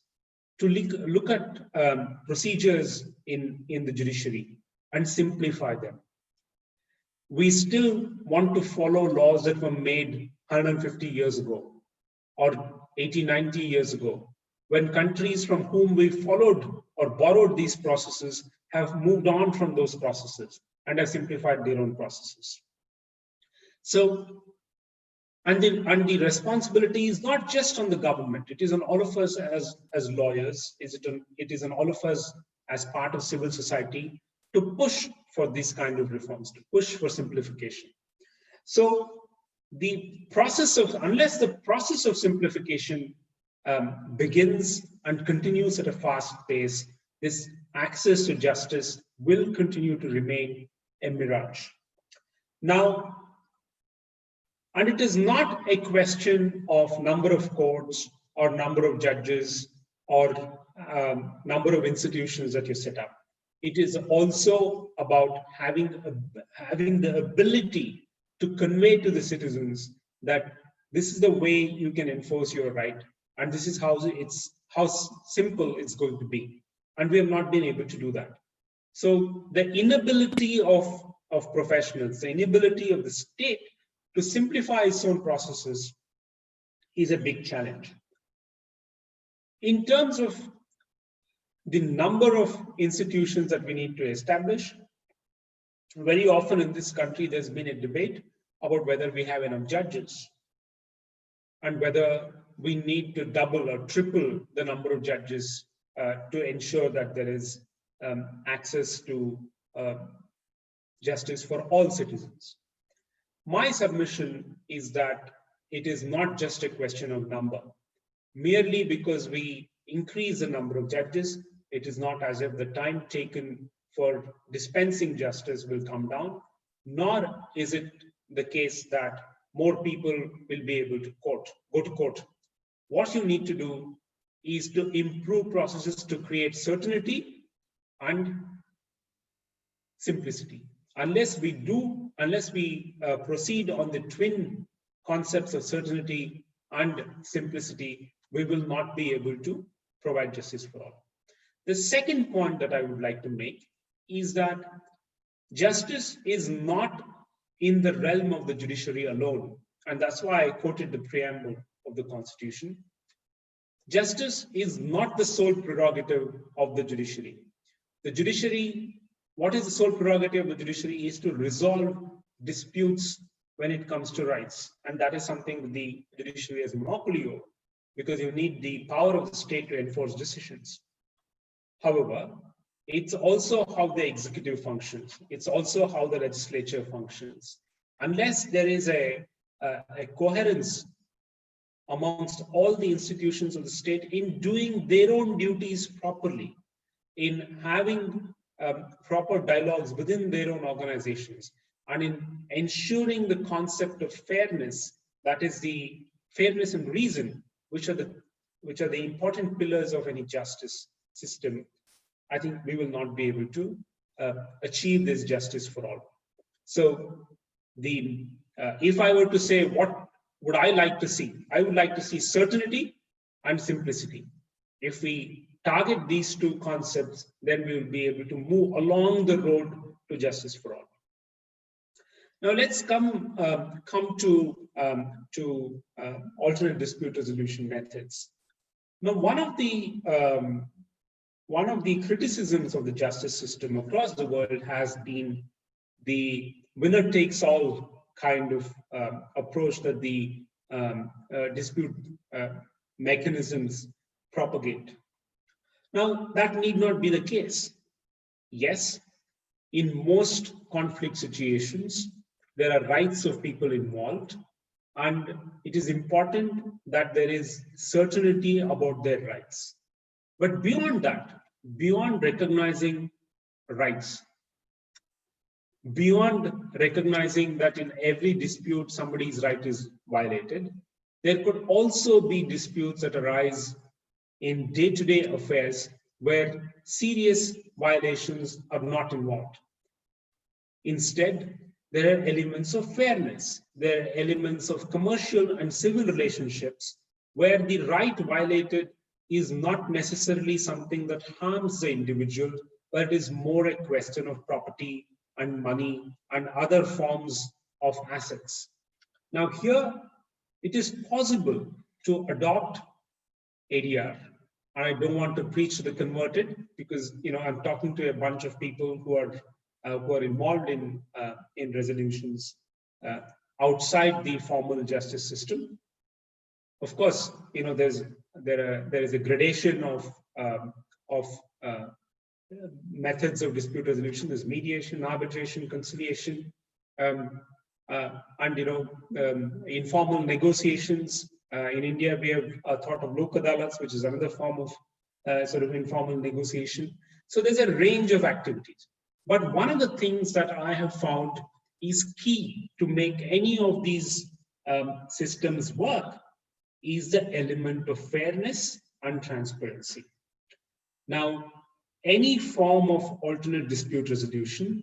Speaker 3: to look at procedures in the judiciary and simplify them. We still want to follow laws that were made 150 years ago or 80, 90 years ago, when countries from whom we followed or borrowed these processes have moved on from those processes and have simplified their own processes. So, and the responsibility is not just on the government, it is on all of us as lawyers, it is on all of us as part of civil society to push for these kind of reforms, to push for simplification. So the process of, unless the process of simplification begins and continues at a fast pace, this access to justice will continue to remain a mirage. Now, and it is not a question of number of courts or number of judges or number of institutions that you set up. It is also about having the ability to convey to the citizens that this is the way you can enforce your right, and this is how simple it's going to be. And we have not been able to do that. So the inability of professionals, the inability of the state to simplify its own processes is a big challenge. In terms of the number of institutions that we need to establish, very often in this country, there's been a debate about whether we have enough judges and whether we need to double or triple the number of judges to ensure that there is access to justice for all citizens. My submission is that it is not just a question of number. Merely because we increase the number of judges, it is not as if the time taken for dispensing justice will come down, nor is it the case that more people will be able to go to court. What you need to do is to improve processes to create certainty and simplicity. Unless we proceed on the twin concepts of certainty and simplicity, we will not be able to provide justice for all. The second point that I would like to make is that justice is not in the realm of the judiciary alone. And that's why I quoted the preamble of the Constitution. Justice is not the sole prerogative of the judiciary. The judiciary, what is the sole prerogative of the judiciary is to resolve disputes when it comes to rights. And that is something the judiciary has a monopoly over, because you need the power of the state to enforce decisions. However, it's also how the executive functions. It's also how the legislature functions. Unless there is a coherence amongst all the institutions of the state in doing their own duties properly, in having proper dialogues within their own organizations, and in ensuring the concept of fairness, that is the fairness and reason, which are the important pillars of any justice system, I think we will not be able to achieve this justice for all. So if I were to say what would I like to see, I would like to see certainty and simplicity. If we target these two concepts, then we will be able to move along the road to justice for all. Now let's come to alternate dispute resolution methods. Now, one of the criticisms of the justice system across the world has been the winner takes all kind of approach that the dispute mechanisms propagate. Now, that need not be the case. Yes, in most conflict situations, there are rights of people involved, and it is important that there is certainty about their rights. But beyond that, beyond recognizing rights, beyond recognizing that in every dispute somebody's right is violated, there could also be disputes that arise in day-to-day affairs where serious violations are not involved. Instead, there are elements of fairness. There are elements of commercial and civil relationships where the right violated is not necessarily something that harms the individual, but it is more a question of property and money and other forms of assets. Now here, it is possible to adopt ADR. And I don't want to preach to the converted because I'm talking to a bunch of people who are involved in resolutions outside the formal justice system. Of course, there is a gradation of methods of dispute resolution. There's mediation, arbitration, conciliation, and informal negotiations. In India, we have a thought of lok adalats, which is another form of sort of informal negotiation. So there's a range of activities. But one of the things that I have found is key to make any of these systems work is the element of fairness and transparency. Now, any form of alternate dispute resolution,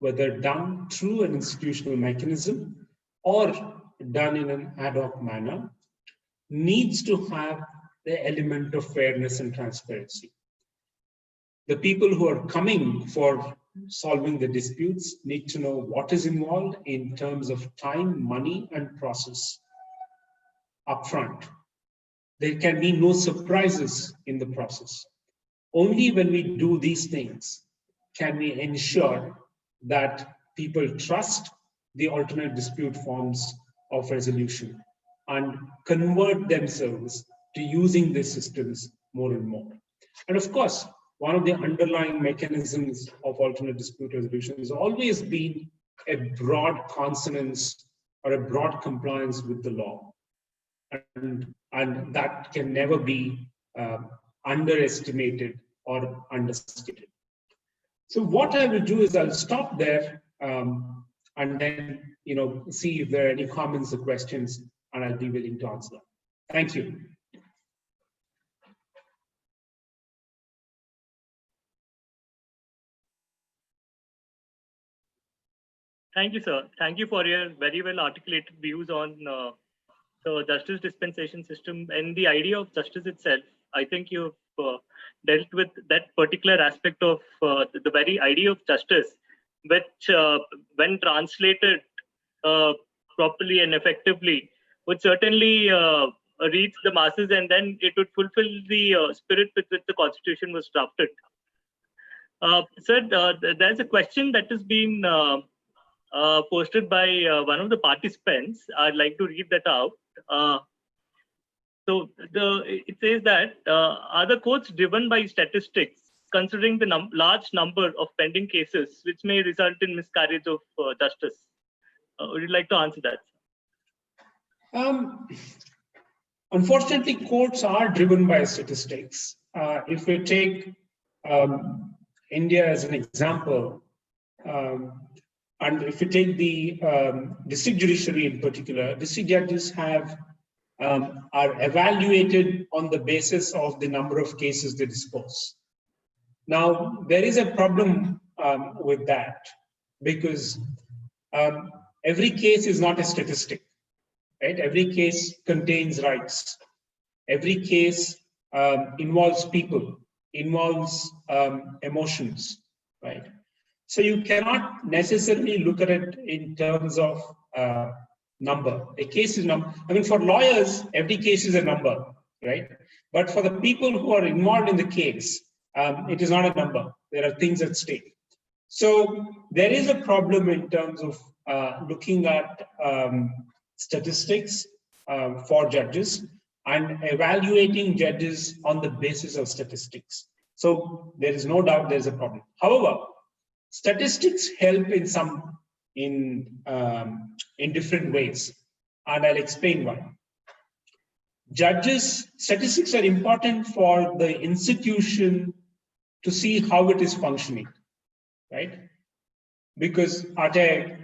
Speaker 3: whether done through an institutional mechanism or done in an ad hoc manner, needs to have the element of fairness and transparency. The people who are coming for solving the disputes need to know what is involved in terms of time, money, and process upfront. There can be no surprises in the process. Only when we do these things can we ensure that people trust the alternate dispute forms of resolution and convert themselves to using these systems more and more. And of course, one of the underlying mechanisms of alternate dispute resolution has always been a broad consonance or a broad compliance with the law. And that can never be underestimated or understated. So what I will do is I'll stop there and then see if there are any comments or questions, and I'll be willing to answer them. Thank you.
Speaker 4: Thank you, sir. Thank you for your very well articulated views on the justice dispensation system and the idea of justice itself. I think you've dealt with that particular aspect of the very idea of justice, which when translated properly and effectively would certainly reach the masses, and then it would fulfill the spirit with which the Constitution was drafted. Sir, there's a question that has been posted by one of the participants. I'd like to read that out. So it says that, are the courts driven by statistics, considering the large number of pending cases, which may result in miscarriage of justice? Would you like to answer that?
Speaker 3: Unfortunately, courts are driven by statistics. If we take India as an example, and if you take the district judiciary in particular, district judges are evaluated on the basis of the number of cases they dispose. Now, there is a problem with that because every case is not a statistic, right? Every case contains rights. Every case involves people, involves emotions, right? So you cannot necessarily look at it in terms of number. A case is number. I mean, for lawyers, every case is a number, right? But for the people who are involved in the case, it is not a number. There are things at stake. So there is a problem in terms of looking at statistics for judges and evaluating judges on the basis of statistics. So there is no doubt there's a problem. However, statistics help in different ways, and I'll explain why. Statistics are important for the institution to see how it is functioning, right? because at a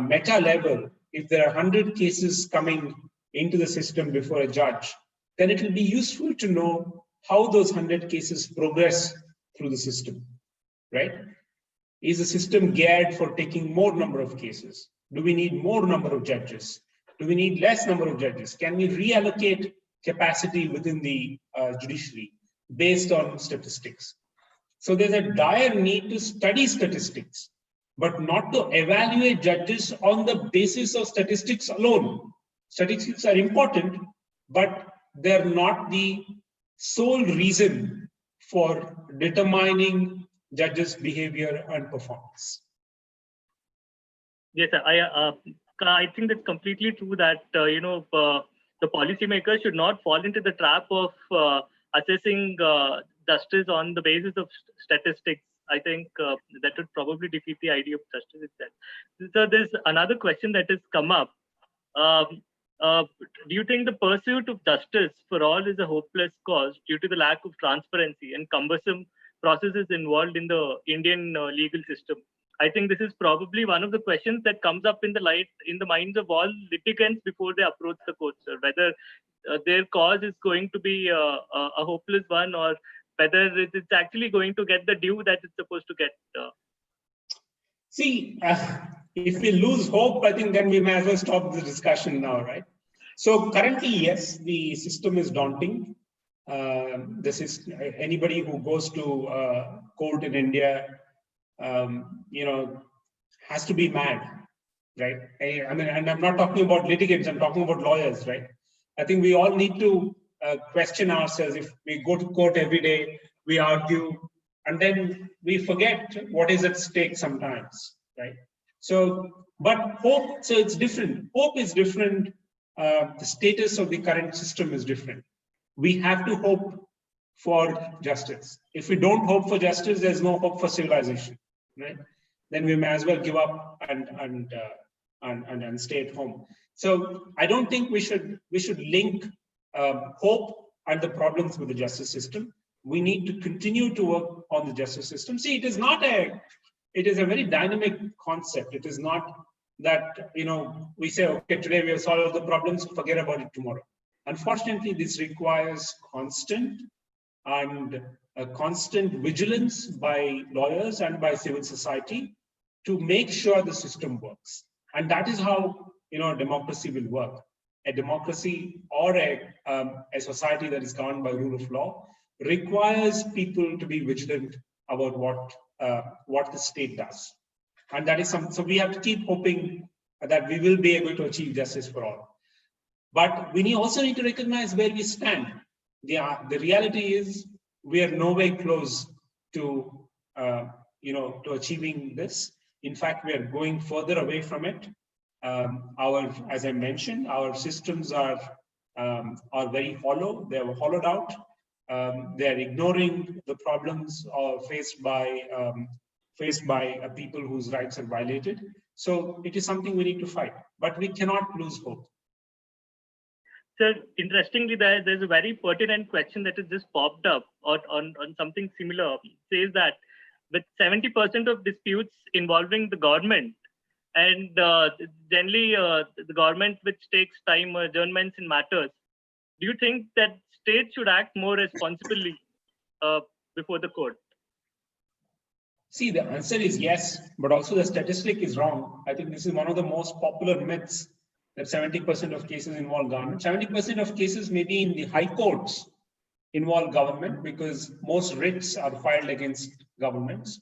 Speaker 3: meta level, if there are 100 cases coming into the system before a judge, then it will be useful to know how those 100 cases progress through the system, right? Is the system geared for taking more number of cases? Do we need more number of judges? Do we need less number of judges? Can we reallocate capacity within the judiciary based on statistics? So there's a dire need to study statistics, but not to evaluate judges on the basis of statistics alone. Statistics are important, but they're not the sole reason for determining judges' behavior and performance.
Speaker 4: Yes, I think that's completely true that, the policymakers should not fall into the trap of assessing justice on the basis of statistics. I think that would probably defeat the idea of justice itself. So there's another question that has come up. Do you think the pursuit of justice for all is a hopeless cause due to the lack of transparency and cumbersome processes involved in the Indian legal system? I think this is probably one of the questions that comes up in the minds of all litigants before they approach the courts, sir, whether their cause is going to be a hopeless one, or whether it's actually going to get the due that it's supposed to get.
Speaker 3: See, if we lose hope, I think then we may as well stop the discussion now, right? So currently, yes, the system is daunting. This is anybody who goes to court in India, has to be mad, right? I mean, and I'm not talking about litigants, I'm talking about lawyers, right? I think we all need to question ourselves. If we go to court every day, we argue, and then we forget what is at stake sometimes, right? So, but hope, so it's different. Hope is different. The status of the current system is different. We have to hope for justice. If we don't hope for justice, there's no hope for civilization, right? Then we may as well give up and stay at home. So I don't think we should link hope and the problems with the justice system. We need to continue to work on the justice system. See, it is a very dynamic concept. It is not that, we say, okay, today we have solved the problems, forget about it tomorrow. Unfortunately, this requires constant vigilance by lawyers and by civil society to make sure the system works. And that is how, democracy will work. A democracy or a society that is governed by rule of law requires people to be vigilant about what the state does. And that is something, so we have to keep hoping that we will be able to achieve justice for all. But we also need to recognize where we stand. The reality is we are nowhere close to, to achieving this. In fact, we are going further away from it. As I mentioned, our systems are very hollow. They are hollowed out. They are ignoring the problems faced by people whose rights are violated. So it is something we need to fight, but we cannot lose hope.
Speaker 4: Sir, interestingly, there's a very pertinent question that has just popped up on something similar. It says that with 70% of disputes involving the government, and generally the government which takes time or adjournments in matters, do you think that states should act more responsibly before the court?
Speaker 3: See, the answer is yes, but also the statistic is wrong. I think this is one of the most popular myths, that 70% of cases involve government. 70% of cases maybe in the high courts involve government because most writs are filed against governments.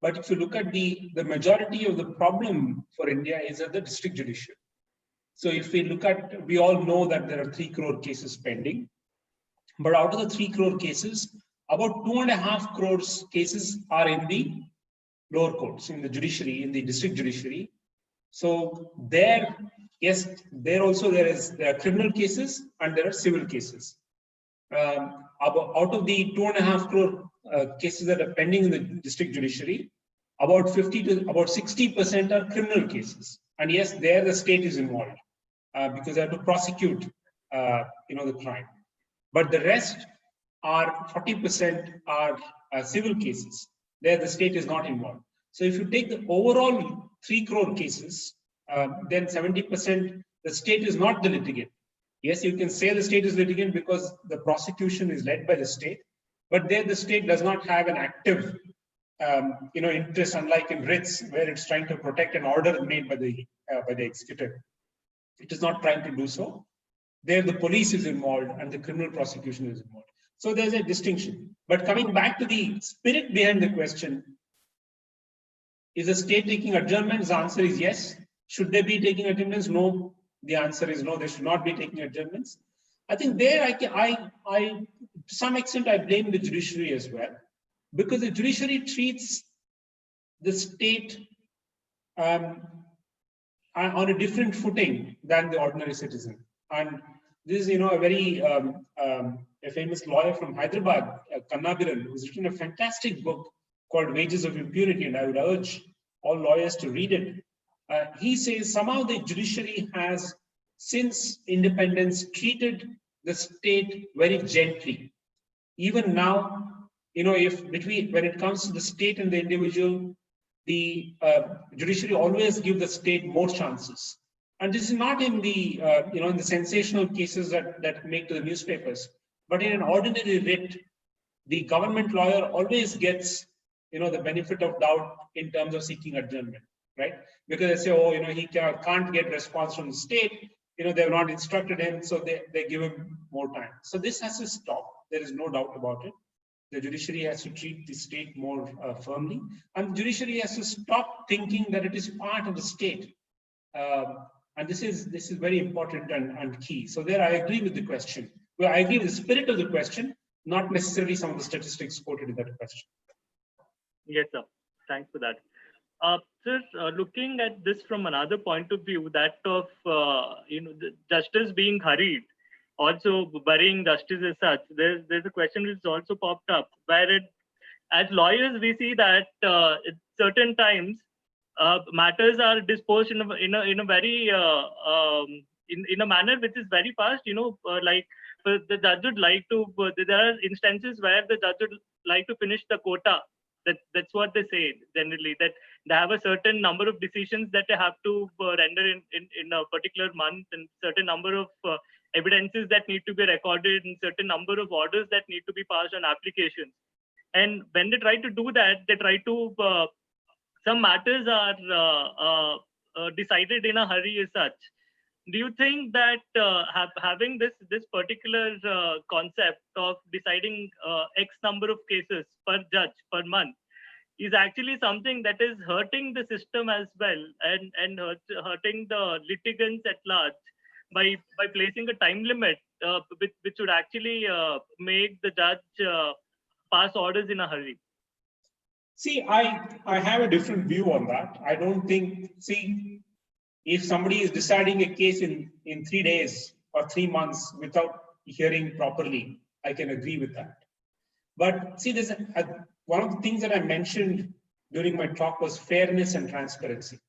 Speaker 3: But if you look at the majority of the problem for India is at the district judiciary. So if we look at, we all know that there are 3 crore cases pending, but out of the 3 crore cases, about 2.5 crores cases are in the lower courts, in the judiciary, in the district judiciary. So there, yes, there are criminal cases and there are civil cases. Out of the 2.5 crore cases that are pending in the district judiciary, about 60% are criminal cases. And yes, there the state is involved because they have to prosecute, the crime. But the rest are 40% are civil cases. There the state is not involved. So if you take the overall 3 crore cases, then 70%, the state is not the litigant. Yes, you can say the state is litigant because the prosecution is led by the state, but there the state does not have an active interest, unlike in writs where it's trying to protect an order made by the executive. It is not trying to do so. There the police is involved and the criminal prosecution is involved. So there's a distinction. But coming back to the spirit behind the question, is the state taking adjournments? The answer is yes. Should they be taking adjournments? No. The answer is no, they should not be taking adjournments. I think there to some extent I blame the judiciary as well, because the judiciary treats the state on a different footing than the ordinary citizen. And this is, a very a famous lawyer from Hyderabad, Kannabiran, who's written a fantastic book called Wages of Impunity, and I would urge all lawyers to read it. He says somehow the judiciary has, since independence, treated the state very gently. Even now, when it comes to the state and the individual, the judiciary always give the state more chances. And this is not in the in the sensational cases that make to the newspapers, but in an ordinary writ, the government lawyer always gets the benefit of doubt in terms of seeking adjournment, right? Because they say, he can't get response from the state, they've not instructed him, so they give him more time. So this has to stop. There is no doubt about it. The judiciary has to treat the state more firmly, and the judiciary has to stop thinking that it is part of the state. And this is very important and key. So there I agree with the question. Well, I agree with the spirit of the question, not necessarily some of the statistics quoted in that question.
Speaker 4: Yes, sir. Thanks for that. Sir, looking at this from another point of view, that of the justice being hurried, also burying justice as such, there's a question which also popped up, where as lawyers we see that at certain times matters are disposed in a very in a manner which is very fast. Like the judge would like to. There are instances where the judge would like to finish the quota. That's what they say generally, that they have a certain number of decisions that they have to render in a particular month, and certain number of evidences that need to be recorded, and certain number of orders that need to be passed on applications. And when they try to do that, they try to some matters are decided in a hurry as such. Do you think that having this particular concept of deciding X number of cases per judge per month is actually something that is hurting the system as well, and hurting the litigants at large by placing a time limit which would actually make the judge pass orders in a hurry?
Speaker 3: See, I have a different view on that. I don't think, if somebody is deciding a case in 3 days or 3 months without hearing properly, I can agree with that. But see, there's one of the things that I mentioned during my talk was fairness and transparency.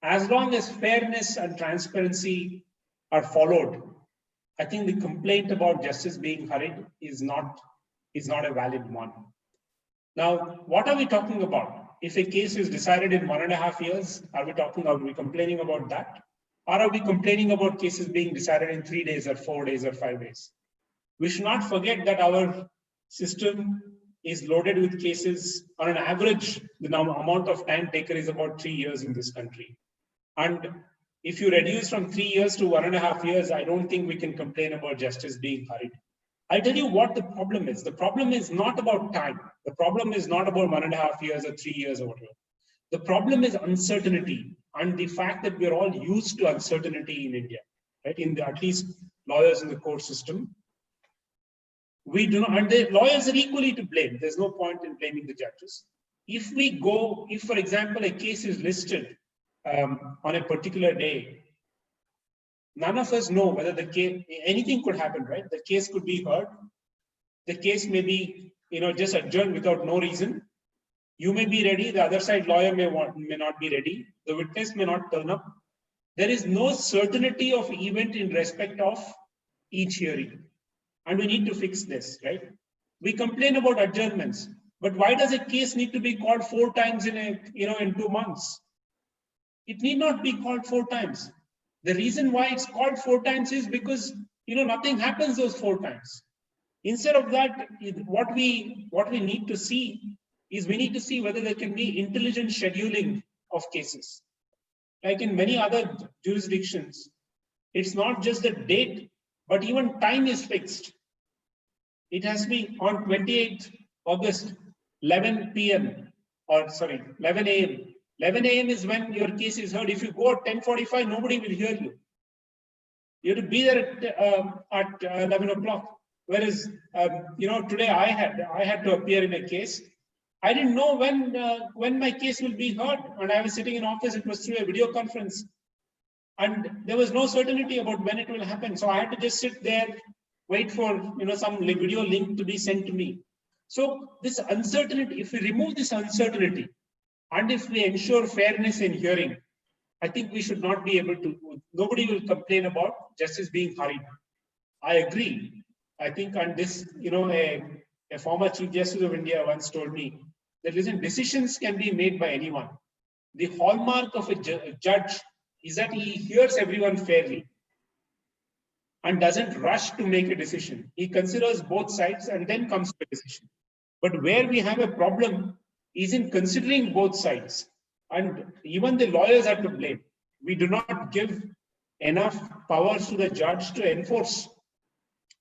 Speaker 3: As long as fairness and transparency are followed, I think the complaint about justice being hurried is not a valid one. Now, what are we talking about? If a case is decided in 1.5 years, are we complaining about that? Or are we complaining about cases being decided in 3 days or 4 days or 5 days? We should not forget that our system is loaded with cases. On an average, the amount of time taken is about 3 years in this country. And if you reduce from 3 years to 1.5 years, I don't think we can complain about justice being hurried. I'll tell you what the problem is. The problem is not about time. The problem is not about 1.5 years or 3 years or whatever. The problem is uncertainty, and the fact that we're all used to uncertainty in India, right? At least lawyers in the court system. We do not, and the lawyers are equally to blame. There's no point in blaming the judges. If for example, a case is listed on a particular day, none of us know whether the case, anything could happen, right? The case could be heard. The case may be, just adjourned without no reason. You may be ready. The other side lawyer may not be ready. The witness may not turn up. There is no certainty of event in respect of each hearing. And we need to fix this, right? We complain about adjournments, But why does a case need to be called 4 times in 2 months? It need not be called 4 times. The reason why it's called 4 times is because nothing happens those 4 times. Instead of that, what we need to see is we need to see whether there can be intelligent scheduling of cases. Like in many other jurisdictions, it's not just the date, but even time is fixed. It has to be on 28th August, 11 p.m. or sorry, 11 a.m. 11 a.m. is when your case is heard. If you go at 10:45, nobody will hear you. You have to be there at 11 o'clock. Whereas, today I had to appear in a case. I didn't know when my case will be heard. When I was sitting in office, it was through a video conference. And there was no certainty about when it will happen. So I had to just sit there, wait for some video link to be sent to me. So this uncertainty, if we remove this uncertainty, and if we ensure fairness in hearing, I think we should not be able to, nobody will complain about justice being hurried. I agree. I think on this, a former Chief Justice of India once told me that, listen, decisions can be made by anyone. The hallmark of a judge is that he hears everyone fairly and doesn't rush to make a decision. He considers both sides and then comes to a decision. But where we have a problem is in considering both sides. And even the lawyers are to blame. We do not give enough powers to the judge to enforce,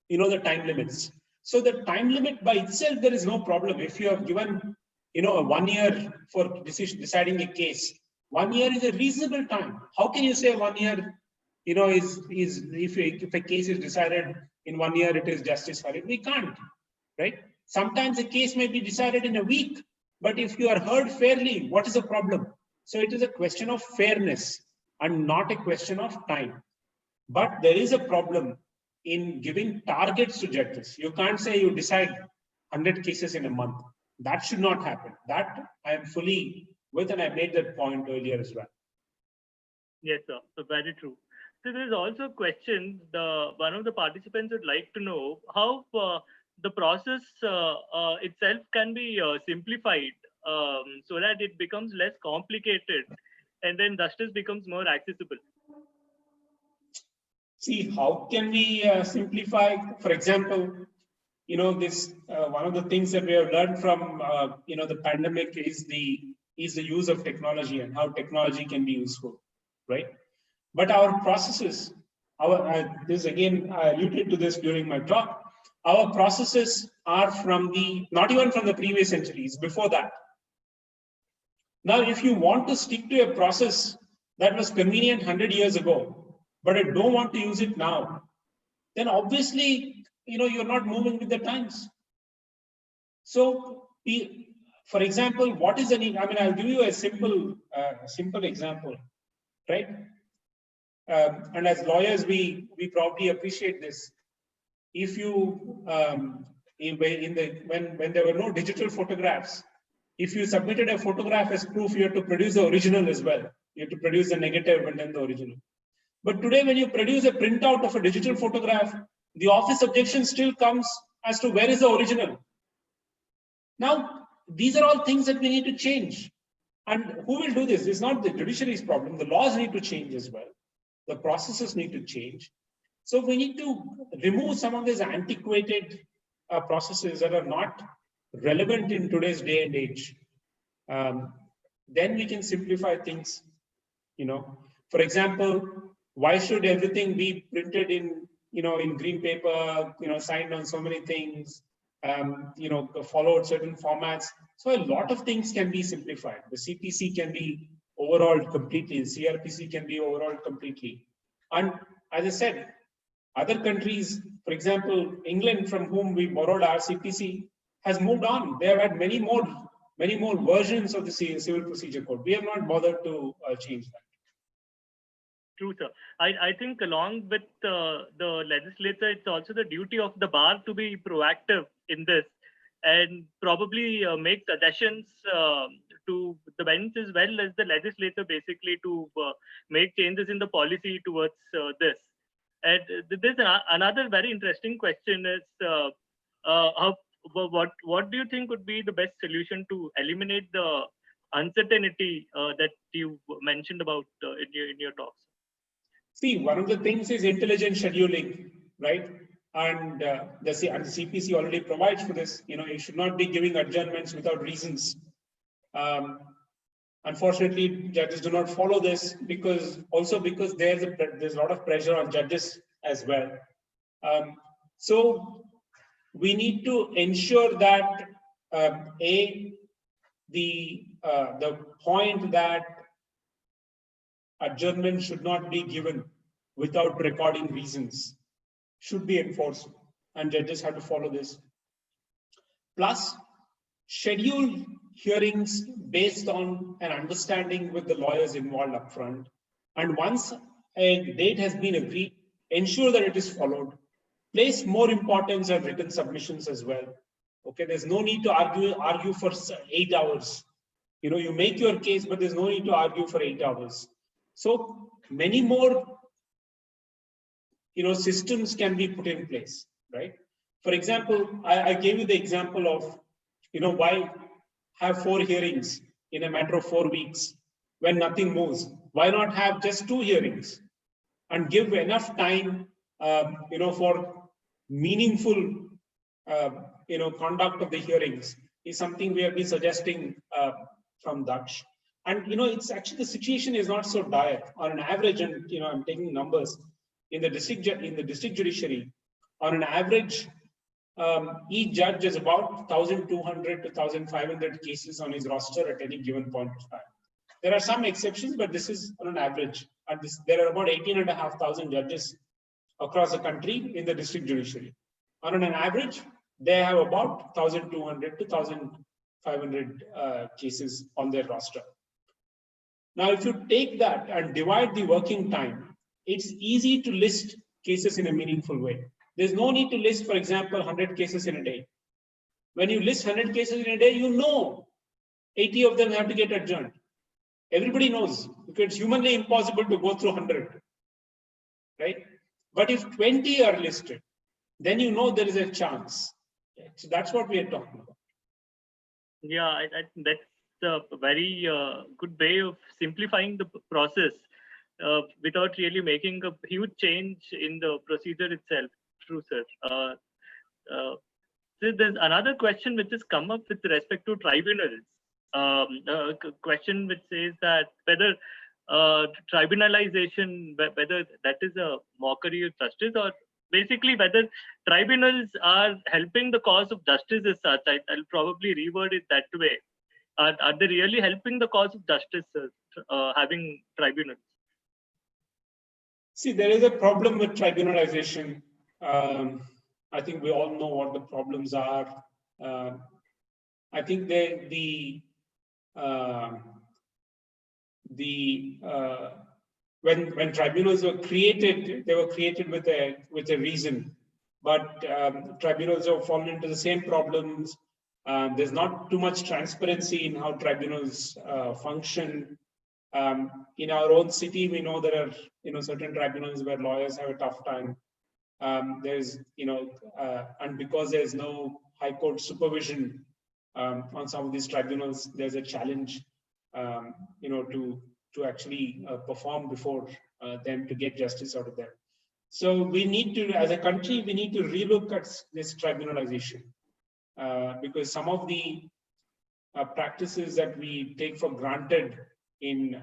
Speaker 3: the time limits. So the time limit by itself, there is no problem. If you have given, a 1 year for deciding a case, 1 year is a reasonable time. How can you say 1 year, is if a case is decided in 1 year, it is justice hurried? We can't, right? Sometimes a case may be decided in a week, but if you are heard fairly, what is the problem? So it is a question of fairness and not a question of time. But there is a problem in giving targets to judges. You can't say you decide 100 cases in a month. That should not happen. That I am fully with, and I made that point earlier as well.
Speaker 4: Yes, sir. So very true. So there is also a question. One of the participants would like to know how the process itself can be simplified so that it becomes less complicated, and then justice becomes more accessible.
Speaker 3: See, how can we simplify? For example, this one of the things that we have learned from the pandemic is the use of technology and how technology can be useful, right? But our processes, this again, I alluded to this during my talk. Our processes are not even from the previous centuries, before that. Now, if you want to stick to a process that was convenient 100 years ago, but I don't want to use it now, then obviously, you're not moving with the times. So, for example, what is the need? I mean, I'll give you a simple example, right? And as lawyers, we probably appreciate this. If you, when there were no digital photographs, if you submitted a photograph as proof, you have to produce the original as well. You have to produce the negative and then the original. But today, when you produce a printout of a digital photograph, the office objection still comes as to where is the original. Now, these are all things that we need to change. And who will do this? It's not the judiciary's problem. The laws need to change as well. The processes need to change. So we need to remove some of these antiquated processes that are not relevant in today's day and age. Then we can simplify things. For example, why should everything be printed in green paper, signed on so many things, followed certain formats? So a lot of things can be simplified. The CPC can be overhauled completely. The CRPC can be overhauled completely. And as I said, other countries, for example, England, from whom we borrowed our CPC, has moved on. They have had many more versions of the Civil Procedure Code. We have not bothered to change that.
Speaker 4: True, sir. I think along with the legislature, it's also the duty of the bar to be proactive in this and probably make suggestions to the bench as well as the legislature, basically to make changes in the policy towards this. And there's another very interesting question is how what do you think would be the best solution to eliminate the uncertainty that you mentioned about in your talks?
Speaker 3: See, one of the things is intelligent scheduling, right? And the CPC already provides for this. You should not be giving adjournments without reasons. Unfortunately, judges do not follow this because there's a lot of pressure on judges as well. So we need to ensure that the point that adjournment should not be given without recording reasons should be enforced, and judges have to follow this. Plus, schedule hearings based on an understanding with the lawyers involved upfront. And once a date has been agreed, ensure that it is followed. Place more importance on written submissions as well. Okay, there's no need to argue for 8 hours. You make your case, but there's no need to argue for 8 hours. So many more, systems can be put in place, right? For example, I gave you the example of, why have 4 hearings in a matter of 4 weeks when nothing moves? Why not have just 2 hearings and give enough time, for meaningful, conduct of the hearings is something we have been suggesting from Daksh. And, it's actually, the situation is not so dire. On an average, and, I'm taking numbers, in the district judiciary, on an average, each judge has about 1,200 to 1,500 cases on his roster at any given point of time. There are some exceptions, but this is on an average. And there are about 18,500 judges across the country in the district judiciary. On an average, they have about 1,200 to 1,500 cases on their roster. Now, if you take that and divide the working time, it's easy to list cases in a meaningful way. There's no need to list, for example, 100 cases in a day. When you list 100 cases in a day, 80 of them have to get adjourned. Everybody knows, because it's humanly impossible to go through 100, right? But if 20 are listed, then there is a chance. So that's what we are talking about.
Speaker 4: Yeah, I that's a very good way of simplifying the process without really making a huge change in the procedure itself. True, sir. So there's another question which has come up with respect to tribunals. A question which says that whether tribunalization, whether that is a mockery of justice, or basically whether tribunals are helping the cause of justice as such. I'll probably reword it that way. Are they really helping the cause of justice, having tribunals?
Speaker 3: See, there is a problem with tribunalization. I think we all know what the problems are. I think when tribunals were created, they were created with a reason. But tribunals have fallen into the same problems. There's not too much transparency in how tribunals function. In our own city, we know there are certain tribunals where lawyers have a tough time. There's and because there's no high court supervision on some of these tribunals, there's a challenge to actually perform before them to get justice out of them. So we need to, as a country, we need to relook at this tribunalization because some of the practices that we take for granted in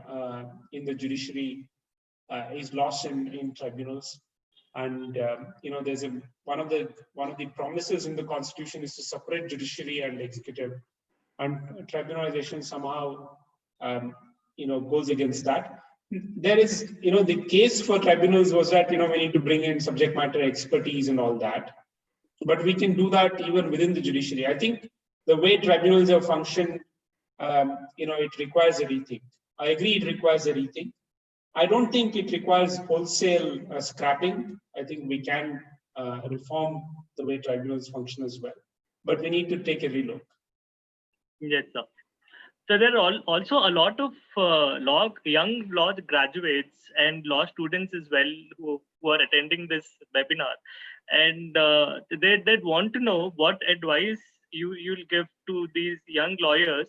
Speaker 3: the judiciary is lost in tribunals. And there's one of the promises in the Constitution is to separate judiciary and executive, and tribunalization somehow goes against that. There is the case for tribunals was that we need to bring in subject matter expertise and all that, but we can do that even within the judiciary. I think the way tribunals have functioned, it requires a rethink. I agree, it requires a rethink. I don't think it requires wholesale scrapping. I think we can reform the way tribunals function as well, but we need to take a relook.
Speaker 4: Yes, sir. So there are also a lot of young law graduates and law students as well who are attending this webinar, and they'd want to know what advice you'll give to these young lawyers.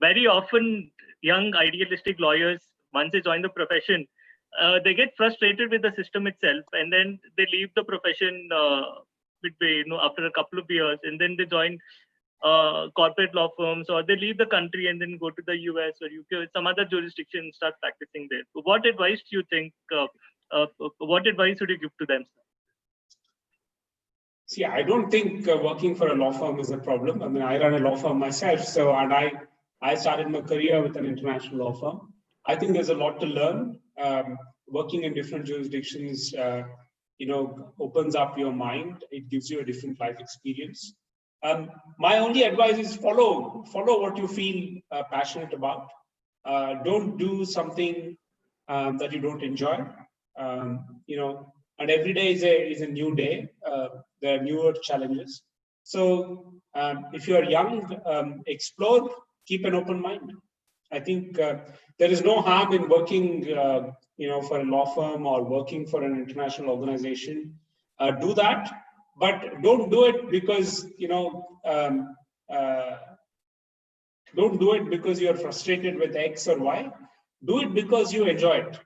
Speaker 4: Very often, young idealistic lawyers, once they join the profession, they get frustrated with the system itself, and then they leave the profession after a couple of years, and then they join corporate law firms, or they leave the country and then go to the US or UK or some other jurisdiction, start practicing there. What advice do you think? What advice would you give to them?
Speaker 3: See, I don't think working for a law firm is a problem. I mean, I run a law firm myself, and I started my career with an international law firm. I think there's a lot to learn. Working in different jurisdictions, opens up your mind. It gives you a different life experience. My only advice is follow what you feel passionate about. Don't do something that you don't enjoy. And every day is a new day. There are newer challenges. So if you are young, explore, keep an open mind. I think there is no harm in working, for a law firm or working for an international organization. Do that, but don't do it because don't do it because you're frustrated with X or Y. Do it because you enjoy it.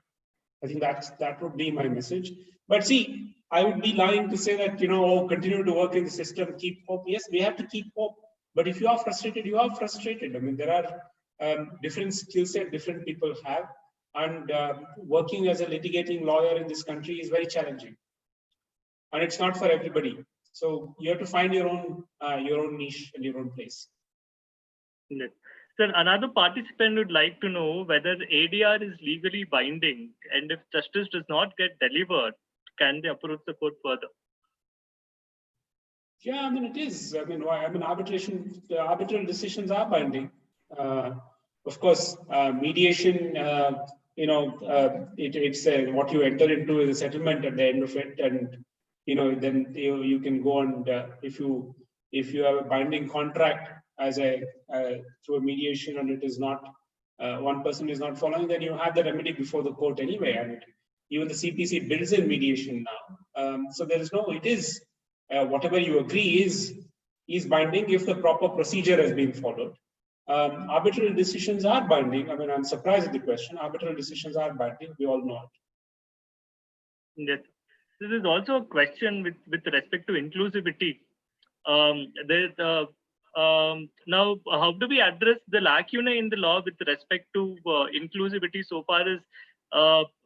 Speaker 3: I think that would be my message. But see, I would be lying to say that, continue to work in the system, keep hope. Yes, we have to keep hope. But if you are frustrated, you are frustrated. I mean, there are different skill set different people have. And working as a litigating lawyer in this country is very challenging. And it's not for everybody. So you have to find your own niche and your own place.
Speaker 4: Yes. Sir, another participant would like to know whether ADR is legally binding, and if justice does not get delivered, can they approach the court further?
Speaker 3: Yeah, I mean, it is. I mean, arbitral decisions are binding. Of course, mediation, it's what you enter into is a settlement at the end of it, and then you can go and if you have a binding contract as through a mediation, and it is not one person is not following, then you have the remedy before the court anyway. And even the CPC builds in mediation now. So there is it is whatever you agree is binding if the proper procedure has been followed. Arbitral decisions are binding. I mean, I'm surprised at the question. Arbitral decisions are binding. We all know it.
Speaker 4: Yes. This is also a question with respect to inclusivity. Now, how do we address the lacunae in the law with respect to inclusivity so far as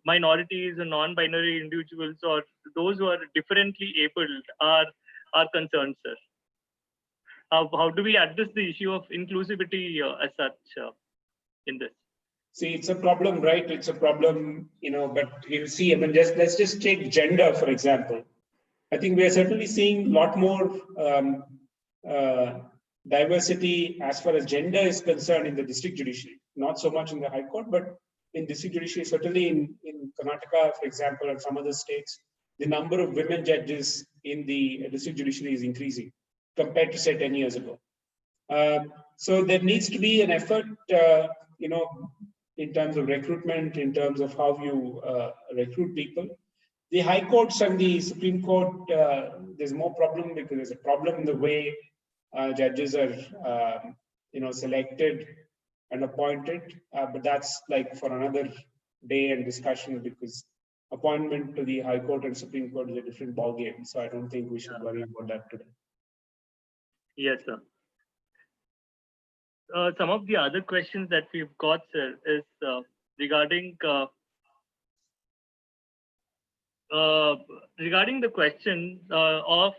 Speaker 4: minorities and non-binary individuals or those who are differently abled are concerned, sir? How do we address the issue of inclusivity as such in this?
Speaker 3: See, it's a problem, right? It's a problem, but you see, I mean, let's just take gender, for example. I think we are certainly seeing a lot more diversity as far as gender is concerned in the district judiciary, not so much in the High Court, but in district judiciary, certainly in Karnataka, for example, and some other states, the number of women judges in the district judiciary is increasing compared to, say, 10 years ago. So there needs to be an effort, in terms of recruitment, in terms of how you recruit people. The High Courts and the Supreme Court, there's more problem because there's a problem in the way judges are, selected and appointed. But that's like for another day and discussion, because appointment to the High Court and Supreme Court is a different ballgame. So I don't think we should worry about that today.
Speaker 4: Yes, sir. Some of the other questions that we've got, sir, is regarding the question of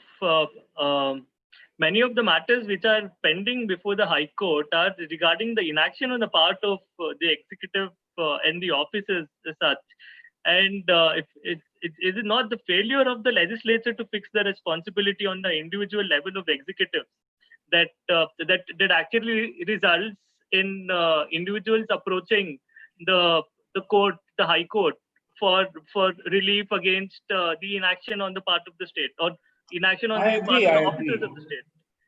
Speaker 4: many of the matters which are pending before the High Court are regarding the inaction on the part of the executive and the officers as such. And is it not the failure of the legislature to fix the responsibility on the individual level of executives that actually results in individuals approaching the court, the High Court, for relief against the inaction on the part of the state or inaction on the part of the officers of the state?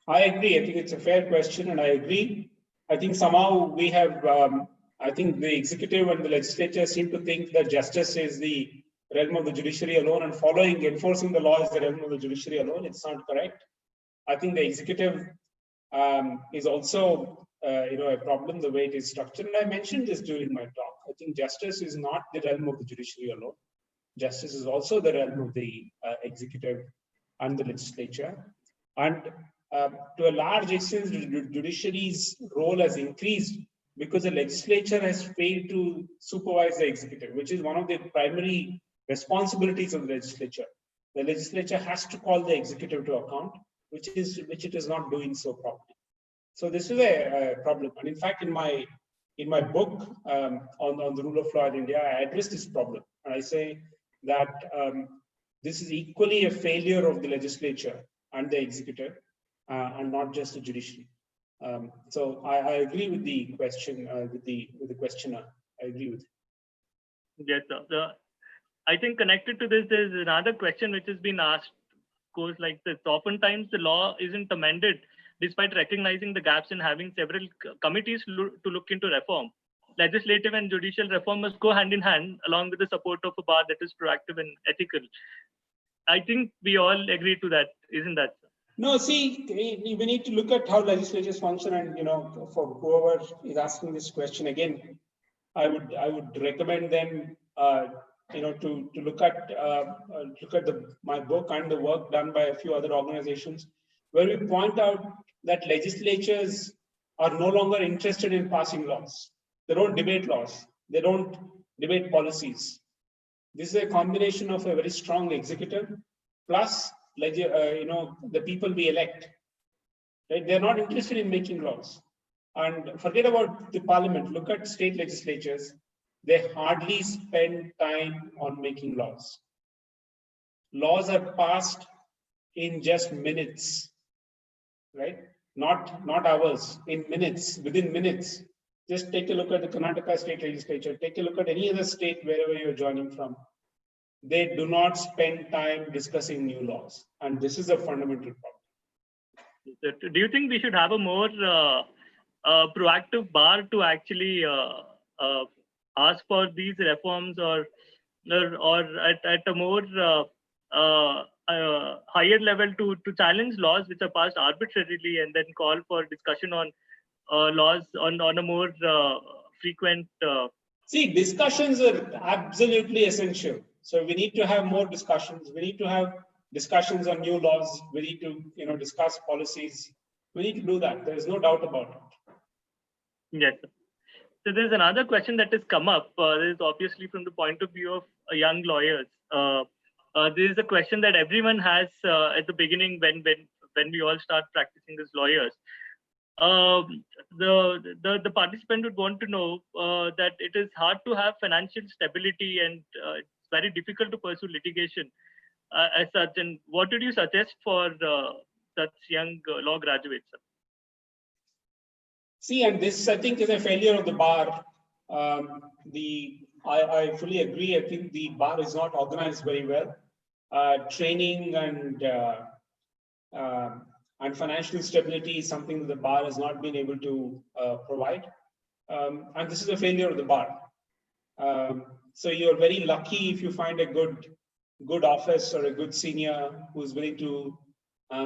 Speaker 3: I agree. I think it's a fair question, and I agree. I think somehow we have, I think the executive and the legislature seem to think that justice is the realm of the judiciary alone, and enforcing the law is the realm of the judiciary alone. It's not correct. I think the executive is also, a problem the way it is structured. And I mentioned this during my talk. I think justice is not the realm of the judiciary alone. Justice is also the realm of the executive and the legislature. And to a large extent, the judiciary's role has increased because the legislature has failed to supervise the executive, which is one of the primary responsibilities of the legislature. The legislature has to call the executive to account, which it is not doing so properly. So this is a problem. And in fact, in my book on the rule of law in India, I address this problem. And I say that this is equally a failure of the legislature and the executive, and not just the judiciary. So I agree with the question, with the questioner. I agree with it.
Speaker 4: Yes, sir. I think connected to this, there's another question which has been asked, goes like this. Oftentimes the law isn't amended despite recognizing the gaps in having several committees to look into reform. Legislative and judicial reform must go hand in hand along with the support of a bar that is proactive and ethical. I think we all agree to that, isn't that?
Speaker 3: No, see, we need to look at how legislatures function, and for whoever is asking this question again, I would recommend them to look at my book and the work done by a few other organizations, where we point out that legislatures are no longer interested in passing laws. They don't debate laws. They don't debate policies. This is a combination of a very strong executive plus the people we elect. Right? They're not interested in making laws. And forget about the parliament. Look at state legislatures. They hardly spend time on making laws. Laws are passed in just minutes, right? Not hours, in minutes, within minutes. Just take a look at the Karnataka state legislature. Take a look at any other state wherever you're joining from. They do not spend time discussing new laws. And this is a fundamental problem.
Speaker 4: Do you think we should have a more proactive bar to actually ask for these reforms, or at a more higher level to challenge laws which are passed arbitrarily, and then call for discussion on laws on a more frequent?
Speaker 3: See, discussions are absolutely essential. So we need to have more discussions. We need to have discussions on new laws. We need to discuss policies. We need to do that. There is no doubt about it.
Speaker 4: Yes. So there's another question that has come up. This is obviously from the point of view of young lawyers. This is a question that everyone has at the beginning when we all start practicing as lawyers. The participant would want to know that it is hard to have financial stability, and it's very difficult to pursue litigation as such. And what would you suggest for such young law graduates?
Speaker 3: See, and this, I think, is a failure of the bar. I fully agree. I think the bar is not organized very well. Training and financial stability is something that the bar has not been able to provide. And this is a failure of the bar. So you're very lucky if you find a good office or a good senior who's willing to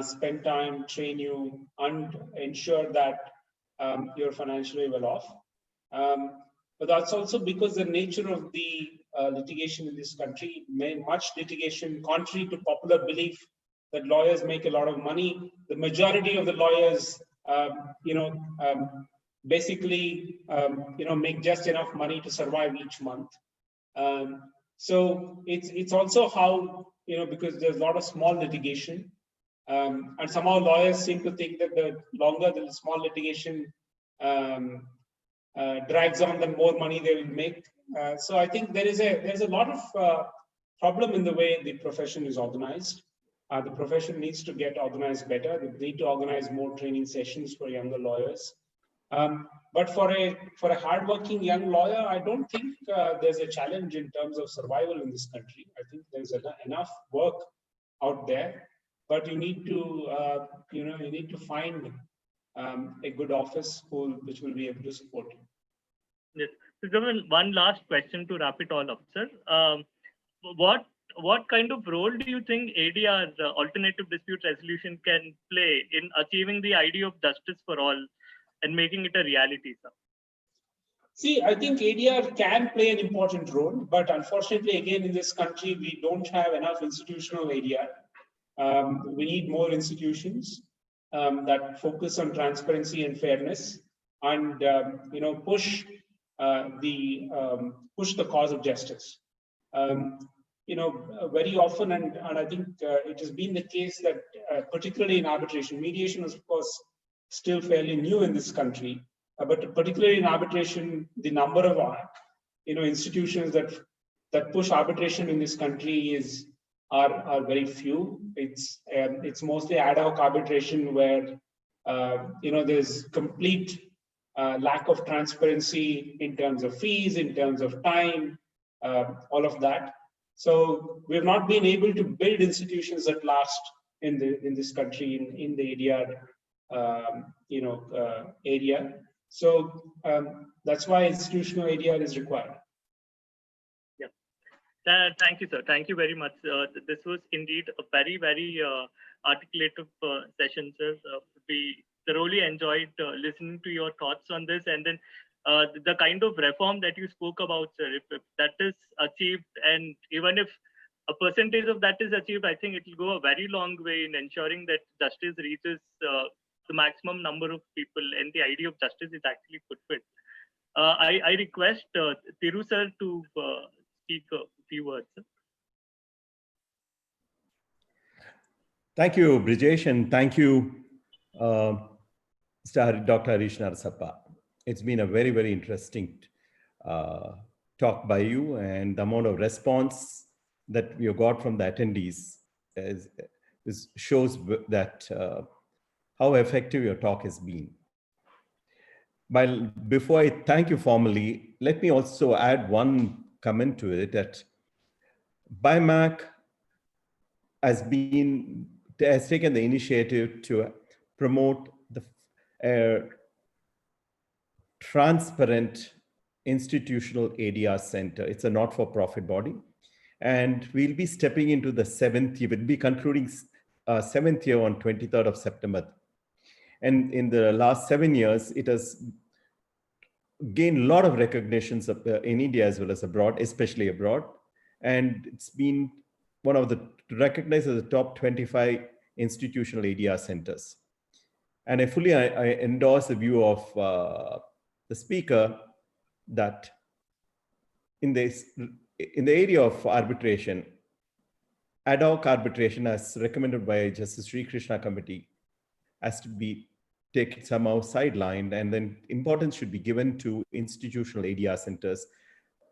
Speaker 3: spend time, train you, and ensure that you're financially well off. But that's also because the nature of the litigation in this country, much litigation, contrary to popular belief that lawyers make a lot of money. The majority of the lawyers, basically, make just enough money to survive each month. So it's also how, because there's a lot of small litigation, and somehow lawyers seem to think that the longer the small litigation drags on, the more money they will make. So I think there's a lot of problem in the way the profession is organized. The profession needs to get organized better. We need to organize more training sessions for younger lawyers. But for a hardworking young lawyer, I don't think there's a challenge in terms of survival in this country. I think there's enough work out there, but you need to find a good office school which will be able to support you.
Speaker 4: Yes. So, Gavan, one last question to wrap it all up, sir. What kind of role do you think ADR, alternative dispute resolution, can play in achieving the idea of justice for all and making it a reality, sir?
Speaker 3: See, I think ADR can play an important role, but unfortunately, again, in this country, we don't have enough institutional ADR. We need more institutions that focus on transparency and fairness, and push the cause of justice. Very often, and I think it has been the case that particularly in arbitration, mediation is of course still fairly new in this country, but particularly in arbitration, the number of institutions that push arbitration in this country are very few. It's mostly ad hoc arbitration where there's complete lack of transparency in terms of fees, in terms of time, all of that. So we've not been able to build institutions that last in this country in the ADR area. So that's why institutional ADR is required.
Speaker 4: Yeah. Thank you, sir. Thank you very much. This was indeed a very, very articulative session, sir. We thoroughly enjoyed listening to your thoughts on this, and then the kind of reform that you spoke about, sir, if that is achieved, and even if a percentage of that is achieved, I think it will go a very long way in ensuring that justice reaches the maximum number of people and the idea of justice is actually fulfilled. I request Thiru sir to speak a few words. Sir.
Speaker 1: Thank you, Brijesh, and thank you, Dr. Harish Narasappa. It's been a very, very interesting talk by you, and the amount of response that you got from the attendees shows that how effective your talk has been. Before I thank you formally, let me also add one comment to it, that BIMAC has taken the initiative to promote the transparent institutional ADR center. It's a not-for-profit body, and we'll be stepping into the 7th year. We'll be concluding 7th year on 23rd of September. And in the last 7 years, it has gained a lot of recognitions in India as well as abroad, especially abroad. And it's been one of the recognized as the top 25 institutional ADR centers. And I fully endorse the view of the speaker that in the area of arbitration, ad hoc arbitration, as recommended by Justice Sri Krishna Committee, has to be taken somehow sidelined, and then importance should be given to institutional ADR centers,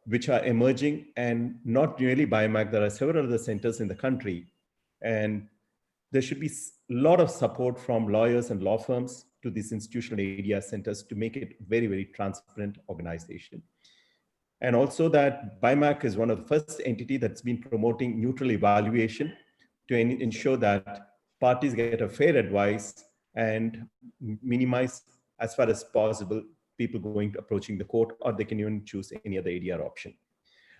Speaker 1: which are emerging, and not really BIMAC. There are several other centers in the country, and there should be a lot of support from lawyers and law firms to these institutional ADR centers to make it very, very transparent organization. And also that BIMAC is one of the first entity that's been promoting neutral evaluation to ensure that parties get a fair advice and minimize as far as possible people approaching the court, or they can even choose any other ADR option.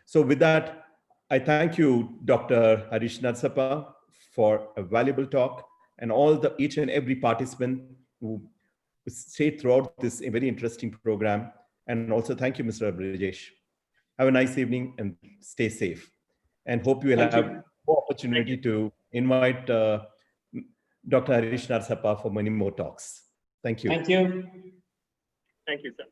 Speaker 1: So with that, I thank you, Dr. Harish Narasappa, for a valuable talk, and each and every participant who stayed throughout this very interesting program. And also thank you, Mr. Brijesh. Have a nice evening and stay safe. And hope you will have more opportunity to invite Dr. Harish Narasappa for many more talks. Thank you.
Speaker 3: Thank you.
Speaker 4: Thank you, sir.